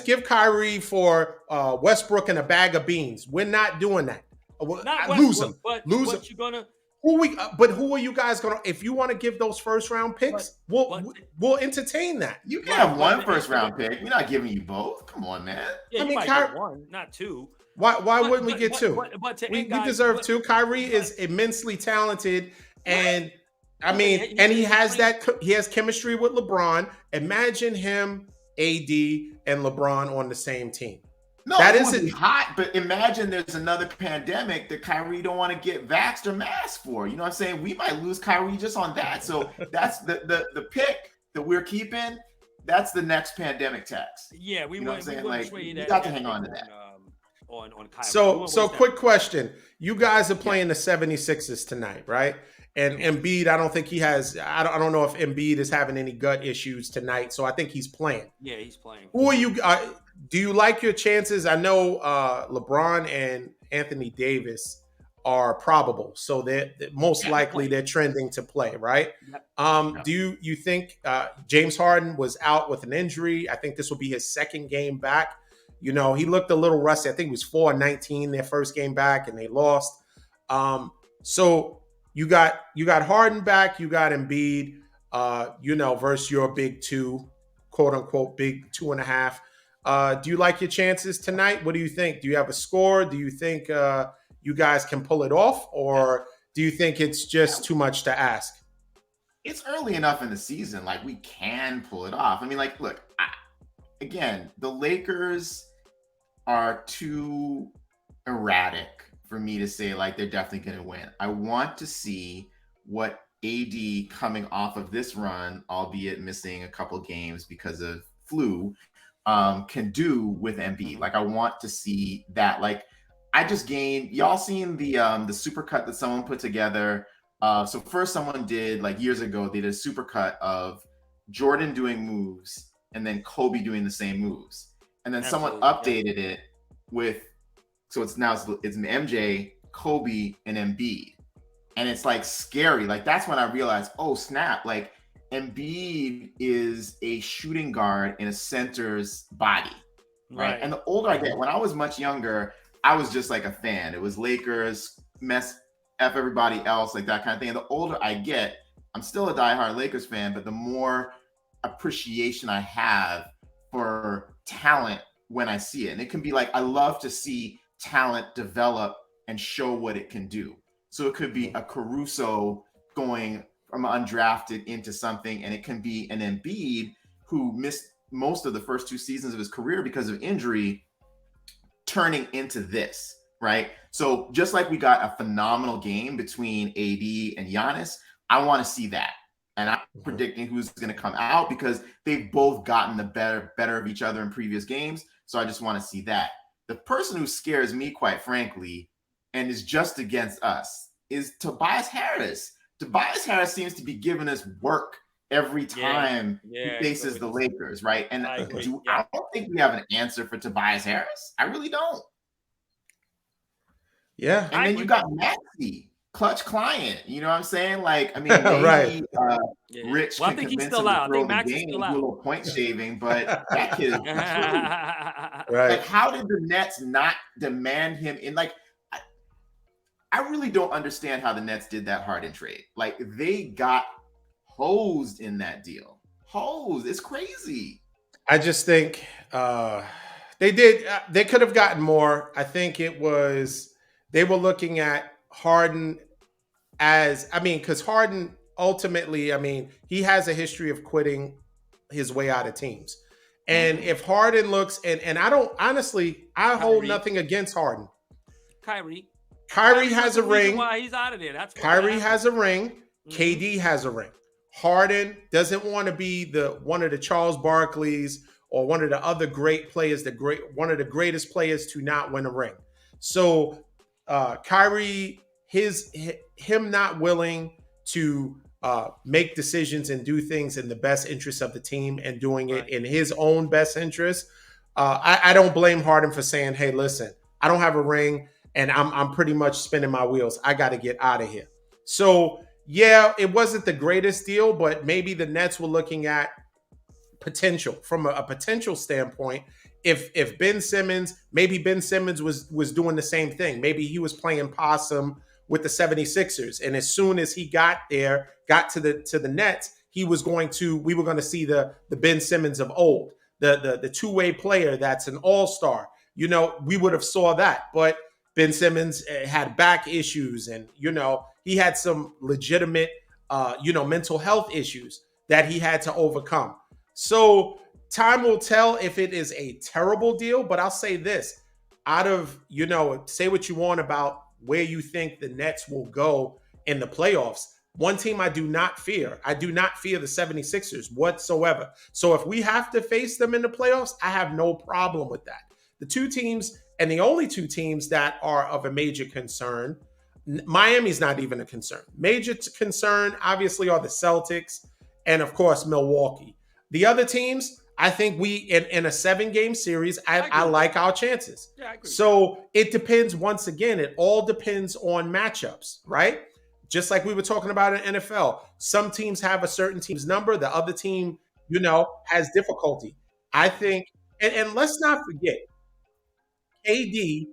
A: give Kyrie for Westbrook and a bag of beans. We're not doing that. Lose him. Lose him. Who are you guys gonna? If you want to give those first round picks, we'll entertain that.
B: You can have one first round pick. We're not giving you both. Come on, man.
C: Yeah, I mean, Kyrie, one, not 2.
A: Why wouldn't we get 2? We deserve 2. Kyrie is immensely talented, and I mean, and he has chemistry with LeBron. Imagine him, AD, and LeBron on the same team.
B: No, that isn't hot, but imagine there's another pandemic that Kyrie don't want to get vaxxed or masked for. You know what I'm saying? We might lose Kyrie just on that. So that's the pick that we're keeping. That's the next pandemic tax.
C: Yeah, we
B: wouldn't
C: trade
B: that. You got to hang on to that.
C: On Kyrie.
A: So quick question. You guys are playing the 76ers tonight, right? And Embiid, I don't think he has. I don't know if Embiid is having any gut issues tonight. So I think he's playing.
C: Yeah, he's playing.
A: Who are you? Do you like your chances? I know LeBron and Anthony Davis are probable, so they're most likely they're trending to play, right? Yep. Do you think James Harden was out with an injury? I think this will be his second game back. He looked a little rusty. I think it was 4-19 their first game back, and they lost. So you got Harden back, you got Embiid, versus your big 2, quote unquote, big 2.5. Do you like your chances tonight? What do you think? Do you have a score? Do you think you guys can pull it off, or do you think it's just too much to ask?
B: It's early enough in the season, like we can pull it off. I mean, like, look, again, the Lakers are too erratic for me to say like they're definitely going to win. I want to see what AD coming off of this run, albeit missing a couple games because of flu, can do with Embiid. Like, I want to see that. Like, I just gained. Y'all seen the supercut that someone put together? So first, someone did, like, years ago, they did a supercut of Jordan doing moves and then Kobe doing the same moves. And then someone updated it with, so it's MJ, Kobe, and Embiid. And it's like scary. Like, that's when I realized, oh snap, like Embiid is a shooting guard in a center's body, right? And the older I get, when I was much younger, I was just like a fan. It was Lakers, mess, F everybody else, like that kind of thing. And the older I get, I'm still a diehard Lakers fan, but the more appreciation I have for talent when I see it. And it can be like, I love to see talent develop and show what it can do. So it could be a Caruso going from undrafted into something, and it can be an Embiid who missed most of the first 2 seasons of his career because of injury, turning into this, right? So just like we got a phenomenal game between AD and Giannis, I want to see that. And I'm predicting who's going to come out because they've both gotten the better of each other in previous games. So I just want to see that. The person who scares me, quite frankly, and is just against us is Tobias Harris. Tobias Harris seems to be giving us work every time he faces the Lakers, right? And I don't think we have an answer for Tobias Harris. I really don't.
A: Yeah.
B: And then you got Maxey, clutch client. You know what I'm saying? Like, I mean, maybe Rich can convince him to throw the game and do a little point shaving, but that kid is true.
A: Right.
B: Like, how did the Nets not demand him in? Like, I really don't understand how the Nets did that Harden trade. Like, they got hosed in that deal. Hosed. It's crazy.
A: I just think they did. They could have gotten more. I think it was they were looking at Harden as, I mean, because Harden ultimately, I mean, he has a history of quitting his way out of teams. And if Harden looks, and I don't, honestly, I hold nothing against Harden.
C: Kyrie
A: has a ring.
C: Why he's out of there. That's
A: Kyrie has a ring. KD has a ring. Harden doesn't want to be one of the Charles Barkleys or one of the other great players, one of the greatest players to not win a ring. So Kyrie, him not willing to make decisions and do things in the best interest of the team and doing it in his own best interest. I don't blame Harden for saying, "Hey, listen, I don't have a ring, and I'm pretty much spinning my wheels. I got to get out of here." So yeah, it wasn't the greatest deal, but maybe the Nets were looking at potential from a potential standpoint. If Ben Simmons was doing the same thing. Maybe he was playing possum with the 76ers. And as soon as he got to the Nets, we were going to see the Ben Simmons of old, the two-way player that's an all-star. You know, we would have saw that. But Ben Simmons had back issues, and, you know, he had some legitimate, mental health issues that he had to overcome. So time will tell if it is a terrible deal, but I'll say this, say what you want about where you think the Nets will go in the playoffs. One team I do not fear the 76ers whatsoever. So if we have to face them in the playoffs, I have no problem with that. The two teams, and the only two teams that are of a major concern, Miami's not even a concern. Major concern, obviously, are the Celtics and, of course, Milwaukee. The other teams, I think we, in a 7-game series, I like our chances. Yeah, I agree. So it depends, once again, it all depends on matchups, right? Just like we were talking about in NFL. Some teams have a certain team's number. The other team, has difficulty. I think, and let's not forget, KD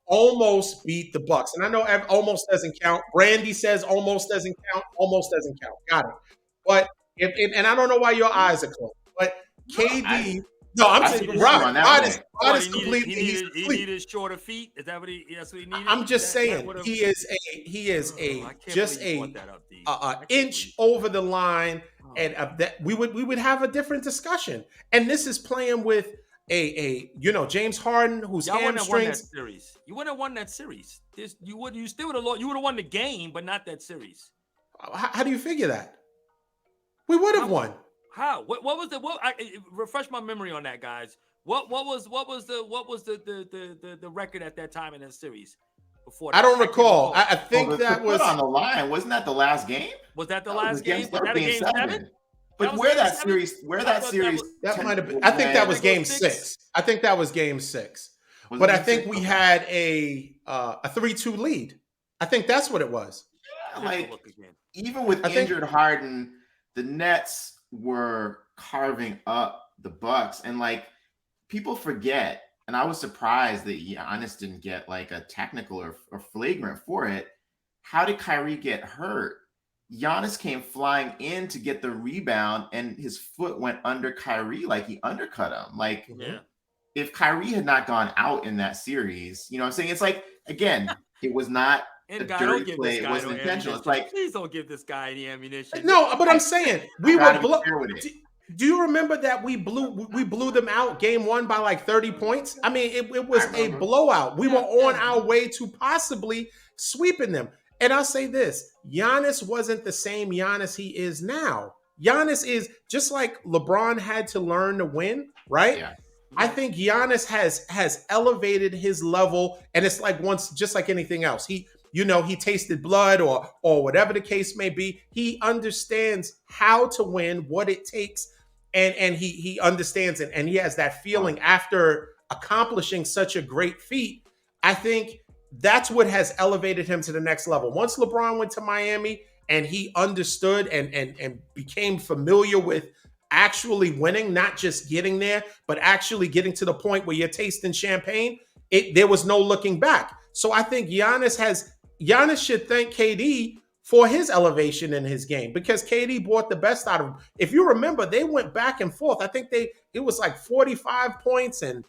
A: almost beat the Bucks. And I know almost doesn't count. Brandy says almost doesn't count. Almost doesn't count. Got it. But and I don't know why your eyes are closed. But KD, I'm saying Rod is completely.
C: He needed shorter feet. Is that what that's what he needed?
A: I'm just saying he is an inch over the line, and that we would have a different discussion. And this is playing with James Harden, who's hamstrings.
C: You wouldn't have won that series. You still would have lost. You would have won the game, but not that series.
A: How do you figure that? We would have won.
C: How? What was refresh my memory on that, guys. What was the record at that time in that series? Before that?
A: I don't recall. I think that was
B: on the line. Wasn't that the last game?
C: Was that the last game? Was that a game 7?
B: But that series
A: that might have been. I think that was game 6. I think that was game 6. But I think we had a 3-2 lead. I think that's what it was.
B: Yeah, like even with injured Harden, the Nets were carving up the Bucks, and like people forget, and I was surprised that Giannis didn't get like a technical or flagrant for it. How did Kyrie get hurt? Giannis came flying in to get the rebound, and his foot went under Kyrie, like he undercut him. Like,
C: Yeah.
B: if Kyrie had not gone out in that series, you know what I'm saying? It's like, again, it was not a
C: N'Gai,
B: dirty
C: don't give
B: play.
C: this
B: It
C: guy
B: wasn't
C: no
B: intentional. It's
C: ammunition.
B: like,
C: Please don't give this guy any ammunition.
A: No, but I'm saying we
B: gotta
A: were
B: be fair with it.
A: Do you remember that we blew them out game 1 by like 30 points? I mean, it was a blowout. We were on our way to possibly sweeping them. And I'll say this, Giannis wasn't the same Giannis he is now. Giannis is just like LeBron had to learn to win, right?
B: Yeah.
A: I think Giannis has elevated his level, and it's like once, just like anything else. He tasted blood or whatever the case may be. He understands how to win, what it takes, and he understands it, and he has that feeling after accomplishing such a great feat. I think that's what has elevated him to the next level. Once LeBron went to Miami and he understood and became familiar with actually winning, not just getting there, but actually getting to the point where you're tasting champagne, there was no looking back. So I think Giannis should thank KD for his elevation in his game, because KD brought the best out of him. If you remember, they went back and forth. I think it was like 45 points and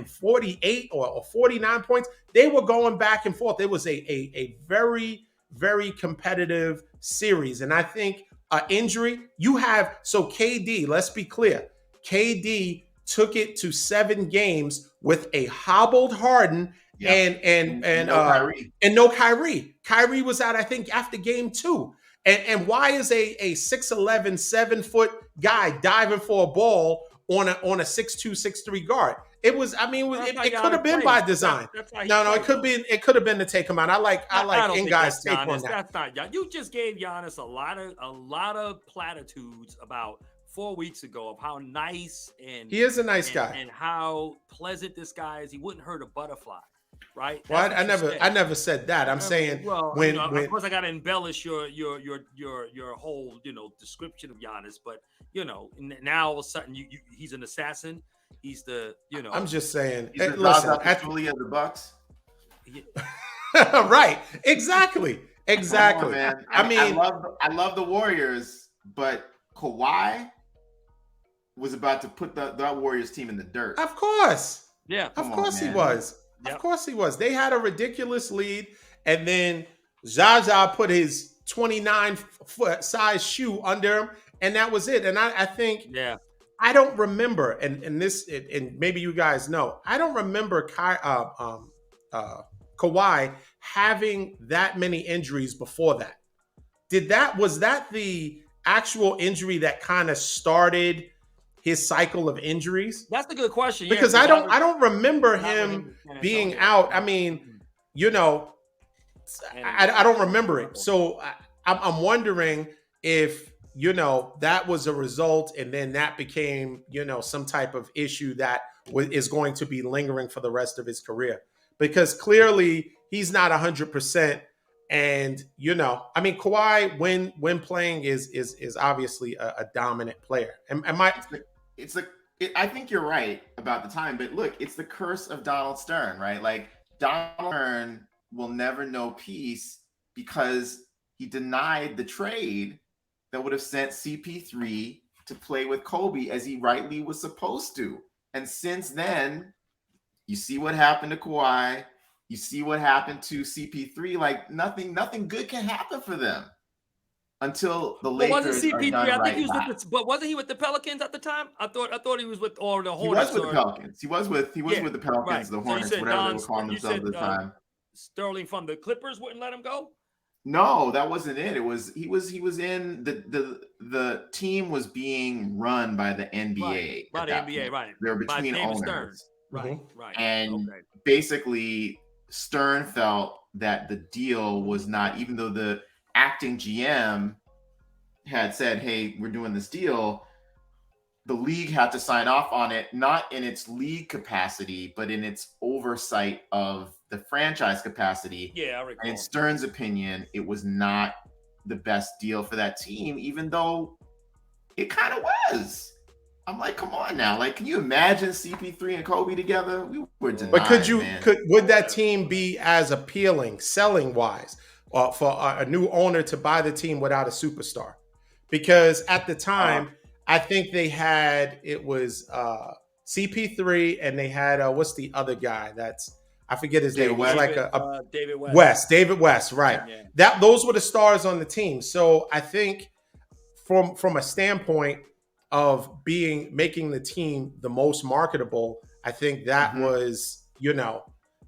A: 48 or 49 points. They were going back and forth. It was a very, very competitive series. And I think injury, so KD, let's be clear, KD took it to 7 games with a hobbled Harden and no Kyrie. Kyrie was out, I think, after game 2. And why is a 6'11", 7-foot guy diving for a ball on a 6'2", 6'3" guard? It was, I mean, it could have been by design. No, it could have been to take him out. I like N'Gai's take on that.
C: That's not Giannis. You just gave Giannis a lot of platitudes about 4 weeks ago of how nice and
A: he is a nice guy
C: and how pleasant this guy is. He wouldn't hurt a butterfly, right?
A: Well, I never said that. I'm saying when
C: of course I got to embellish your whole description of Giannis, but now all of a sudden he's an assassin. He's the
A: I'm just saying.
B: He's
A: Listen,
B: actually of the Bucks.
A: Right? Exactly.
B: On, man. I love the Warriors, but Kawhi was about to put that Warriors team in the dirt.
A: Of course.
C: Yeah.
A: Of course he was.
C: Yep.
A: Of course he was. They had a ridiculous lead, and then Zaza put his 29-foot size shoe under him, and that was it. And I think I don't remember, and maybe you guys know, I don't remember Kawhi having that many injuries before that. Was that the actual injury that kind of started his cycle of injuries?
C: That's a good question.
A: Because I don't remember him being out. I mean, I don't remember it. So I'm wondering if that was a result, and then that became some type of issue that is going to be lingering for the rest of his career, because clearly he's not 100%. And I mean, Kawhi when playing is obviously a dominant player.
B: I think you're right about the time, but look, it's the curse of Donald Stern, right? Like, Donald Stern will never know peace because he denied the trade that would have sent CP3 to play with Kobe, as he rightly was supposed to. And since then, you see what happened to Kawhi. You see what happened to CP3. Like, nothing good can happen for them until the Lakers
C: wasn't CP3?
B: are done
C: I think he was
B: right
C: with but wasn't he with the Pelicans at the time? I thought he was with the Hornets.
B: He was with the Pelicans. He was with the Pelicans,
C: right.
B: the Hornets, whatever they were calling themselves at the time.
C: Sterling from the Clippers wouldn't let him go?
B: No, that wasn't it. It was he was in the team was being run by the NBA.
C: By the NBA, right.
B: They were between owners.
C: Stern. Right.
B: And basically Stern felt that the deal was not, even though the acting GM had said, hey, we're doing this deal, the league had to sign off on it, not in its league capacity, but in its oversight of the franchise capacity.
C: Yeah, I recall.
B: And in Stern's opinion, it was not the best deal for that team, even though It kind of was. I'm like, come on now. Like, can you imagine CP3 and Kobe together? We were
A: But
B: denied, man.
A: would that team be as appealing selling wise for a new owner to buy the team without a superstar? Because at the
B: Uh,
A: time, I think it was CP3 and they had what's the other guy that's I forget his
B: David
A: name. He's
B: West.
A: like
C: David West.
A: David West, right?
B: Yeah.
C: Yeah.
A: Those were the stars on the team. So I think from a standpoint of making the team the most marketable, I think that
B: Mhm.
A: was,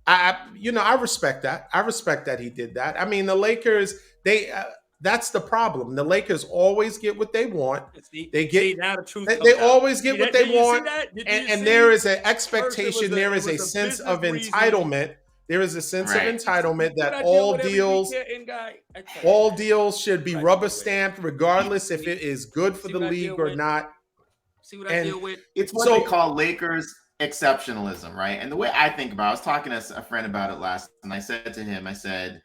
A: I respect that. I respect that he did that. I mean, the Lakers, that's the problem. The Lakers always get what they want.
C: See, now the truth
A: They
C: comes out.
A: always get what they
C: Did you see
A: want,
C: that? Did you
A: and
C: see?
A: there is an
C: First,
A: expectation. There is a
C: it was
A: sense
C: business
A: of
C: reason.
A: entitlement. There is a sense of
B: Right.
A: entitlement
C: See what
A: that
C: I deal with every week here, N'Gai? I tell you.
A: all deals should be
C: Right,
A: rubber
C: right.
A: stamped, regardless if it is good for
C: See
A: the
C: what I
A: league
C: deal
A: or
C: with?
A: not.
C: See what I
A: And
C: deal with?
B: It's what
A: So-
B: they call Lakers exceptionalism, right? And the way I think about it, I was talking to a friend about it last, and I said to him, I said,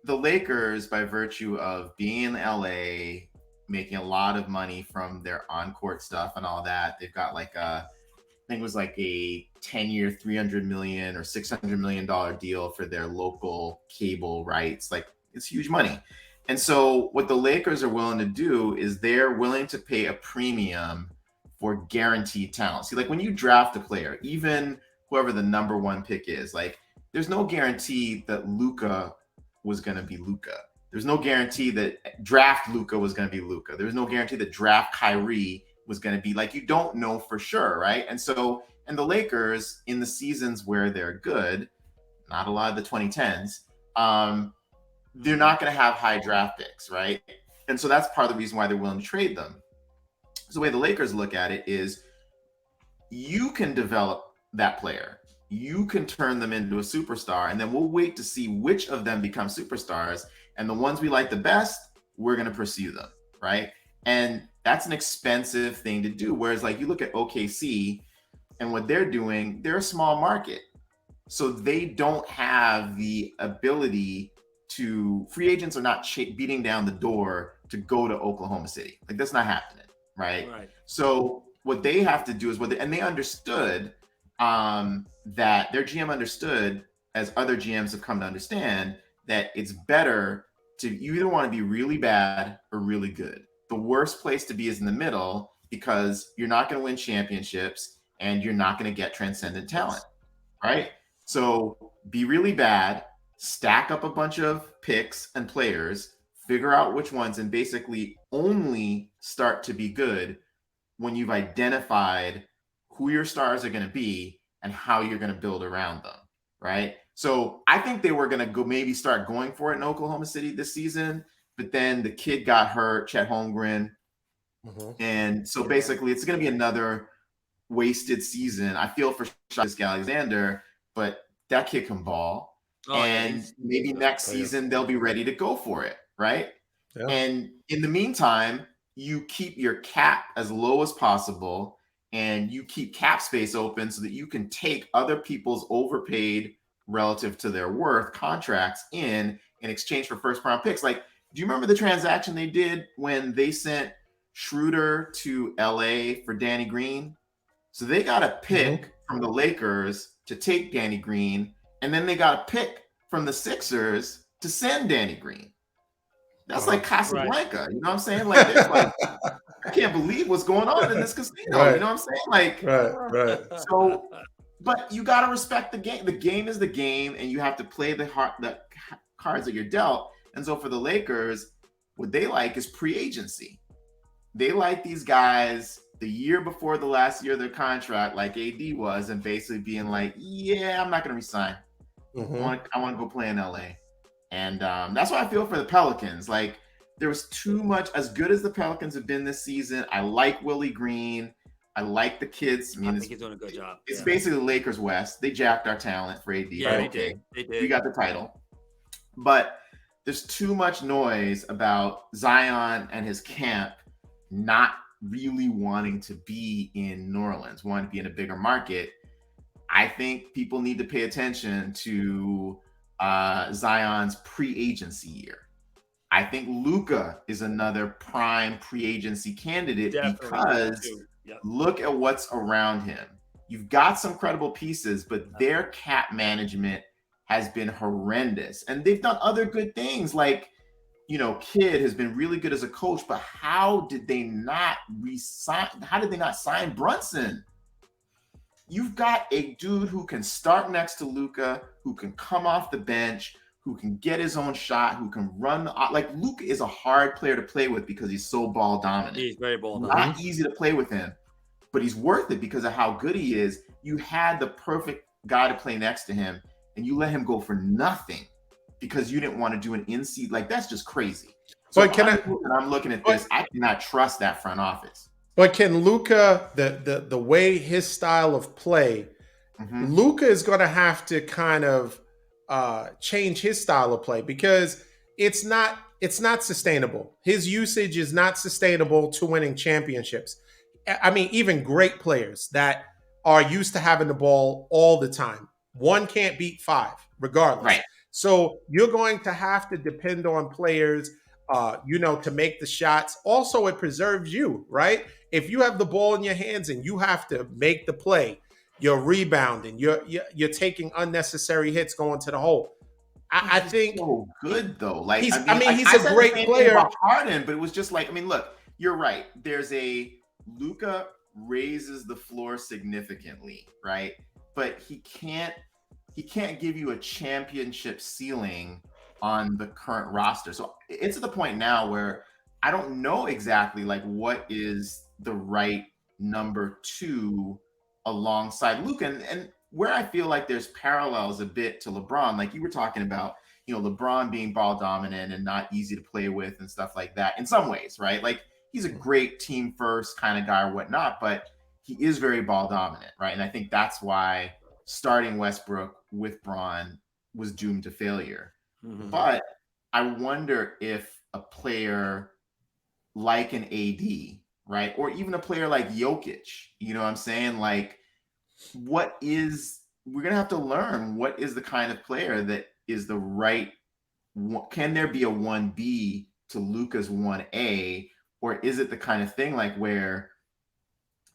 B: the Lakers, by virtue of being in LA, making a lot of money from their on-court stuff and all that, they've got like I think it was like a 10-year, $300 million or $600 million deal for their local cable rights. Like, it's huge money. And so what the Lakers are willing to do is they're willing to pay a premium for guaranteed talent. See, like when you draft a player, even whoever the number one pick is, like there's no guarantee that Luka was going to be Luka. There's no guarantee that draft Luka was going to be Luka. There's no guarantee that draft Kyrie was going to be, like, you don't know for sure, right? And so, and the Lakers in the seasons where they're good, not a lot of the 2010s, they're not going to have high draft picks, right? And so that's part of the reason why they're willing to trade them. So the way the Lakers look at it is you can develop that player. You can turn them into a superstar, and then we'll wait to see which of them become superstars. And the ones we like the best, we're going to pursue them, right? And that's an expensive thing to do. Whereas, like, you look at OKC and what they're doing, they're a small market. So they don't have the ability to, free agents are not beating down the door to go to Oklahoma City. Like, that's not happening, right? So what they have to do is and they understood that their GM understood, as other GMs have come to understand, that it's better to, you either want to be really bad or really good. The worst place to be is in the middle, because you're not going to win championships and you're not going to get transcendent talent, right? So be really bad, stack up a bunch of picks and players, figure out which ones, and basically only start to be good when you've identified who your stars are going to be and how you're going to build around them, right? So I think they were going to maybe start going for it in Oklahoma City this season, but then the kid got hurt, Chet Holmgren. And so basically it's going to be another wasted season. I feel for Shaq Alexander, but that kid can ball. Maybe next season they'll be ready to go for it, right? Yeah. And in the meantime, you keep your cap as low as possible, and you keep cap space open so that you can take other people's overpaid relative to their worth contracts in exchange for first round picks. Like, do you remember the transaction they did when they sent Schroeder to LA for Danny Green? So they got a pick from the Lakers to take Danny Green, and then they got a pick from the Sixers to send Danny Green. That's like Casablanca, right. You know what I'm saying? Like, it's like, I can't believe what's going on in this casino. Right. You know what I'm saying? Like,
A: right.
B: So, but you got to respect the game. The game is the game, and you have to play the cards that you're dealt. And so for the Lakers, what they like is pre-agency. They like these guys the year before the last year of their contract, like AD was, and basically being like, yeah, I'm not going to resign. I want to go play in LA. And that's why I feel for the Pelicans. Like, there was too much, as good as the Pelicans have been this season. I like Willie Green. I like the kids.
C: I think he's doing a good job.
B: It's basically the Lakers West. They jacked our talent for AD.
C: Yeah, they did.
B: We got the title. But there's too much noise about Zion and his camp not really wanting to be in New Orleans, wanting to be in a bigger market. I think people need to pay attention to Zion's pre-agency year. I think Luka is another prime pre-agency candidate
C: Definitely do
B: because
C: too. Yep.
B: look at what's around him. You've got some credible pieces, but their cap management has been horrendous. And they've done other good things like, Kidd has been really good as a coach, but how did they not resign? How did they not sign Brunson? You've got a dude who can start next to Luka, who can come off the bench, who can get his own shot, who can run. Like Luka is a hard player to play with because he's so ball dominant.
C: He's very ball
B: Not
C: dominant.
B: easy to play with him, but he's worth it because of how good he is. You had the perfect guy to play next to him, and you let him go for nothing because you didn't want to do an in-seat. Like, that's just crazy. So
A: But
B: I'm looking at this, I cannot trust that front office.
A: But can Luka, the way his style of play, Luka is going to have to kind of change his style of play because it's not sustainable. His usage is not sustainable to winning championships. I mean, even great players that are used to having the ball all the time, one can't beat five, regardless.
B: Right.
A: So you're going to have to depend on players, to make the shots. Also, it preserves you, right? If you have the ball in your hands and you have to make the play, you're rebounding, you're taking unnecessary hits going to the hole. I think
B: so good though. Like
A: he's
B: I
A: a great player.
B: About Harden, but it was just like, look, you're right. There's Luka raises the floor significantly, right? But he can't give you a championship ceiling on the current roster. So it's at the point now where I don't know exactly like what is the right number 2 alongside Luka. And where I feel like there's parallels a bit to LeBron, like you were talking about, LeBron being ball dominant and not easy to play with and stuff like that in some ways, right? Like he's a great team first kind of guy or whatnot, but he is very ball dominant, right? And I think that's why starting Westbrook with Braun was doomed to failure. But I wonder if a player like an AD, right? Or even a player like Jokic, you know what I'm saying? Like, we're going to have to learn what is the kind of player that is the right, can there be a 1B to Luka's 1A? Or is it the kind of thing like where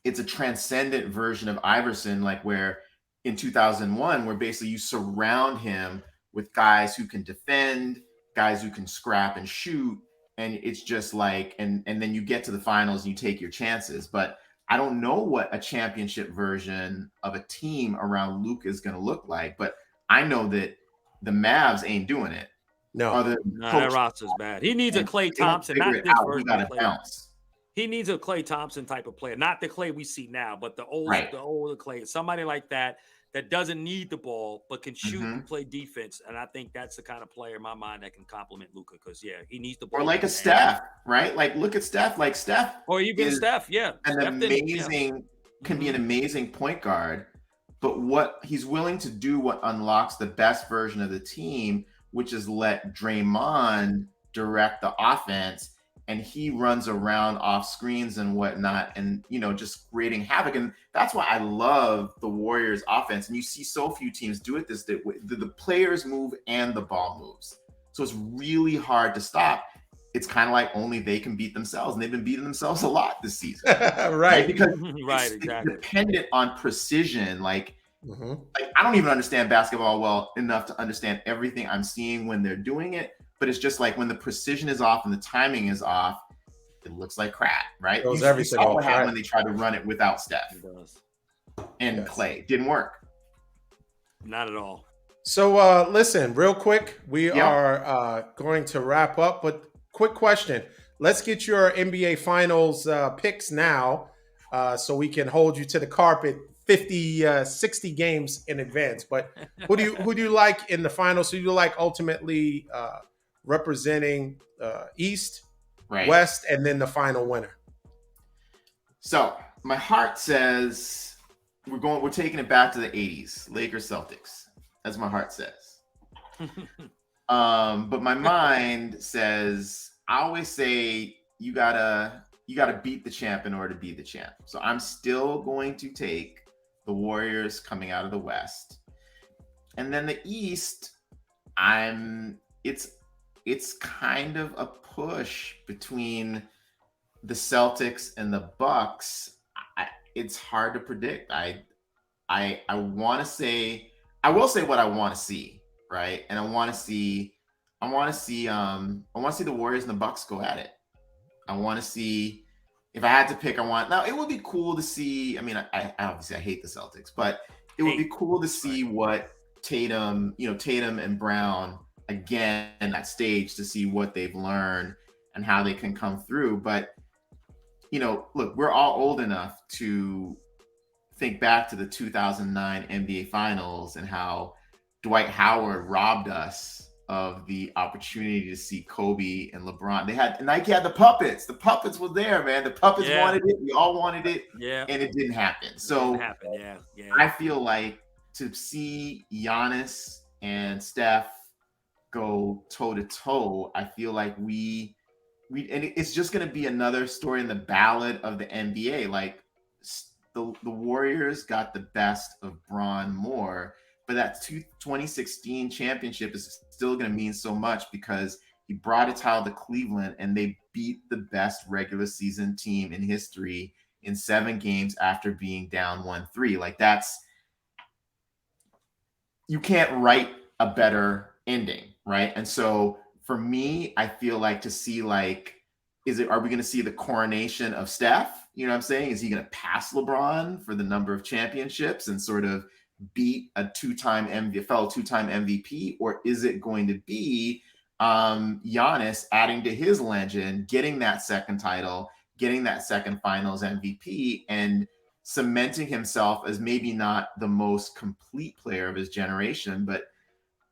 B: it's a transcendent version of Iverson, like where in 2001, where basically you surround him with guys who can defend, guys who can scrap and shoot. And it's just like, and then you get to the finals and you take your chances. But I don't know what a championship version of a team around Luka is going to look like. But I know that the Mavs ain't doing it.
C: No, that roster's bad. He needs a Klay Thompson, not this version of Klay. He needs a Klay Thompson type of player, not the Klay we see now, but the older Klay, somebody like that doesn't need the ball but can shoot and play defense. And I think that's the kind of player in my mind that can complement Luka because he needs the ball.
B: Or like a Steph, right? Like look at Steph, like Steph,
C: or even Steph, yeah,
B: can be an amazing point guard. But what he's willing to do, what unlocks the best version of the team, which is let Draymond direct the offense. And he runs around off screens and whatnot and, just creating havoc. And that's why I love the Warriors offense. And you see so few teams do it this way. The players move and the ball moves. So it's really hard to stop. It's kind of like only they can beat themselves. And they've been beating themselves a lot this season.
A: Right.
B: Because
C: exactly.
B: It's dependent on precision. Like I don't even understand basketball well enough to understand everything I'm seeing when they're doing it. But it's just like when the precision is off and the timing is off, it looks like crap, right? You saw what happened when they tried to run it without Steph and Klay. Didn't work.
C: Not at all.
A: So listen, real quick, we are going to wrap up, but quick question. Let's get your NBA Finals picks now so we can hold you to the carpet 50, 60 games in advance. But who do you like in the finals? Who do you like ultimately representing East, West, and then the final winner?
B: So my heart says we're taking it back to the 80s, Lakers Celtics. As my heart says. But my mind says, I always say you gotta beat the champ in order to be the champ. So I'm still going to take the Warriors coming out of the West. And then the East, it's kind of a push between the Celtics and the Bucks. It's hard to predict. I want to say, I will say what I want to see, right? And I want to see the Warriors and the Bucks go at it. I want to see, if I had to pick, now it would be cool to see. I mean, I obviously I hate the Celtics, but it would be cool to see what Tatum and Brown again in that stage, to see what they've learned and how they can come through. But look, we're all old enough to think back to the 2009 NBA Finals and how Dwight Howard robbed us of the opportunity to see Kobe and LeBron. Nike had the puppets. The puppets were there, man. The puppets wanted it. We all wanted it.
C: Yeah.
B: And it didn't happen. So
C: Yeah.
B: I feel like to see Giannis and Steph go toe to toe, I feel like and it's just going to be another story in the ballad of the NBA. Like the Warriors got the best of Bron more, but that 2016 championship is still going to mean so much because he brought a title to Cleveland and they beat the best regular season team in history in 7 games after being down 1-3. Like you can't write a better ending, right? And so for me, I feel like to see are we going to see the coronation of Steph? You know what I'm saying? Is he going to pass LeBron for the number of championships and sort of beat a fellow two-time MVP? Or is it going to be Giannis adding to his legend, getting that second title, getting that second finals MVP, and cementing himself as maybe not the most complete player of his generation, but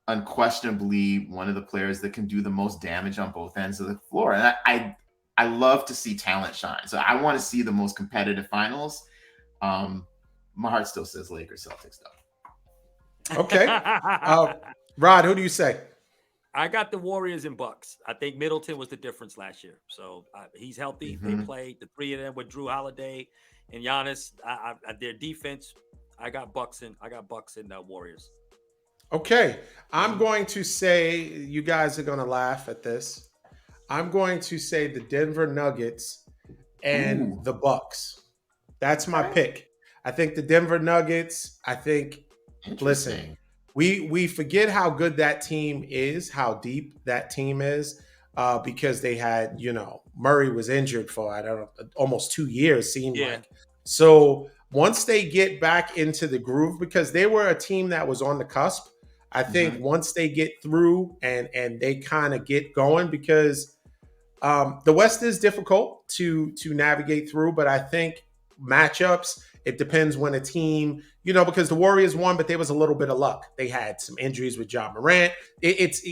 B: unquestionably one of the players that can do the most damage on both ends of the floor? And I love to see talent shine. So I want to see the most competitive finals. My heart still says Lakers, Celtics, though.
A: Okay. Rod, who do you say?
C: I got the Warriors and Bucks. I think Middleton was the difference last year. So he's healthy.
B: Mm-hmm.
C: They played the 3 of them with Drew Holiday and Giannis. Their defense, I got Bucks and Warriors.
A: Okay. I'm going to say, you guys are going to laugh at this. I'm going to say the Denver Nuggets and the Bucks. That's my pick. I think the Denver Nuggets, listen, we forget how good that team is, how deep that team is, because they had, Murray was injured for, almost 2 years, seemed like. So once they get back into the groove, because they were a team that was on the cusp, I think once they get through and they kind of get going, because the West is difficult to navigate through, but I think matchups, it depends when a team, because the Warriors won, but there was a little bit of luck. They had some injuries with John Morant. It's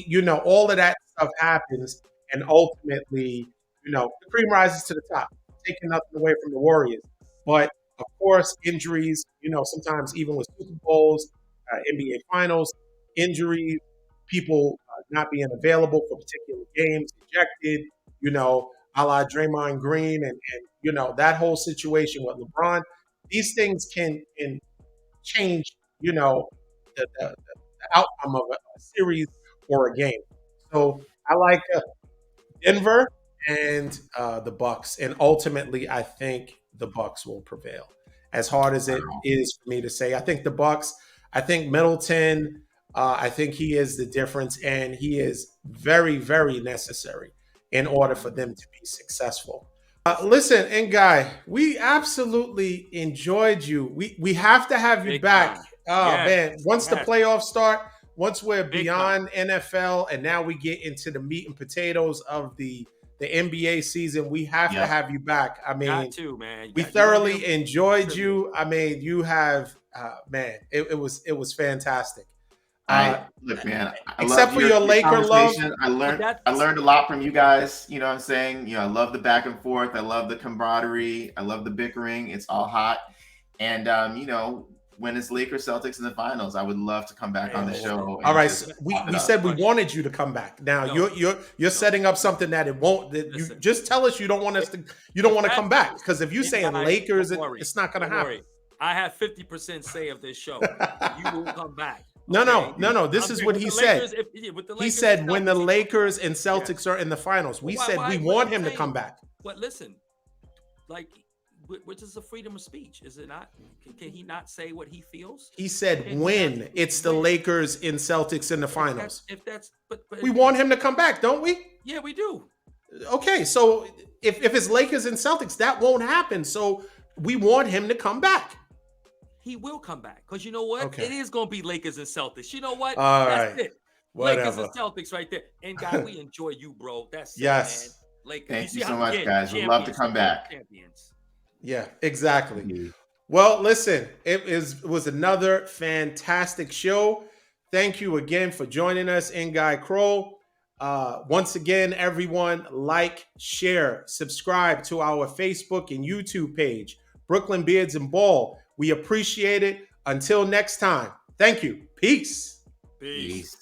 A: all of that stuff happens, and ultimately, the cream rises to the top, taking nothing away from the Warriors. But of course, injuries, sometimes even with Super Bowls, NBA Finals, injuries, people not being available for particular games, ejected, a la Draymond Green and that whole situation with LeBron. These things can change, the outcome of a series or a game. So I like Denver and the Bucks, and ultimately, I think the Bucks will prevail. As hard as it is for me to say, I think the Bucks. I think Middleton. I think he is the difference, and he is very, very necessary in order for them to be successful. Listen, N'Gai, we absolutely enjoyed you. We have to have you back. Man, once the playoffs start, once we're beyond NFL and now we get into the meat and potatoes of the NBA season, we have to have you back. I mean,
C: got to, man.
A: We thoroughly enjoyed you. I mean, you have, it was fantastic.
B: Look, man.
A: Except for your Laker love,
B: I learned a lot from you guys. You know what I'm saying? I love the back and forth. I love the camaraderie. I love the bickering. It's all hot. And when it's Lakers Celtics in the finals, I would love to come back on the show.
A: All right, so we said we wanted you to come back. Now you're setting up something that it won't. That you just tell us you don't want us to. You don't want to come back, because if you saying Lakers, it's not going to happen.
C: I have 50% say of this show. You will come back.
A: No. This is what he said. He said when the Lakers and
C: Yeah.
A: Celtics are in the finals, we
C: Well,
A: said
C: why-
A: we
C: what
A: want
C: I'm
A: him to
C: saying-
A: come back.
C: But listen, like, which is a freedom of speech, is it not? Can he not say what he feels?
A: He said
C: Can he
A: when
C: not-
A: it's the
C: when?
A: Lakers and Celtics in the finals.
C: If that's, but
A: We want him to come back, don't we?
C: Yeah, we do.
A: Okay, so if it's Lakers and Celtics, that won't happen. So we want him to come back.
C: He will come back because you know what?
A: Okay.
C: It is going to be Lakers and Celtics. You know what?
A: All
C: That's
A: right.
C: it. Lakers
A: Whatever.
C: and Celtics right there. And guy, we enjoy you, bro. That's it,
A: Yes.
C: man. Lakers.
B: Thank you
C: see
B: so
C: how-
B: much,
C: again,
B: guys. We'd love to
C: champions,
B: come back.
C: Champions.
A: Yeah, exactly.
B: Yeah.
A: Well, listen, it was another fantastic show. Thank you again for joining us, N'Gai Croal. Once again, everyone, like, share, subscribe to our Facebook and YouTube page, Brooklyn Beards and Ball. We appreciate it. Until next time, thank you. Peace.
C: Peace.
B: Peace.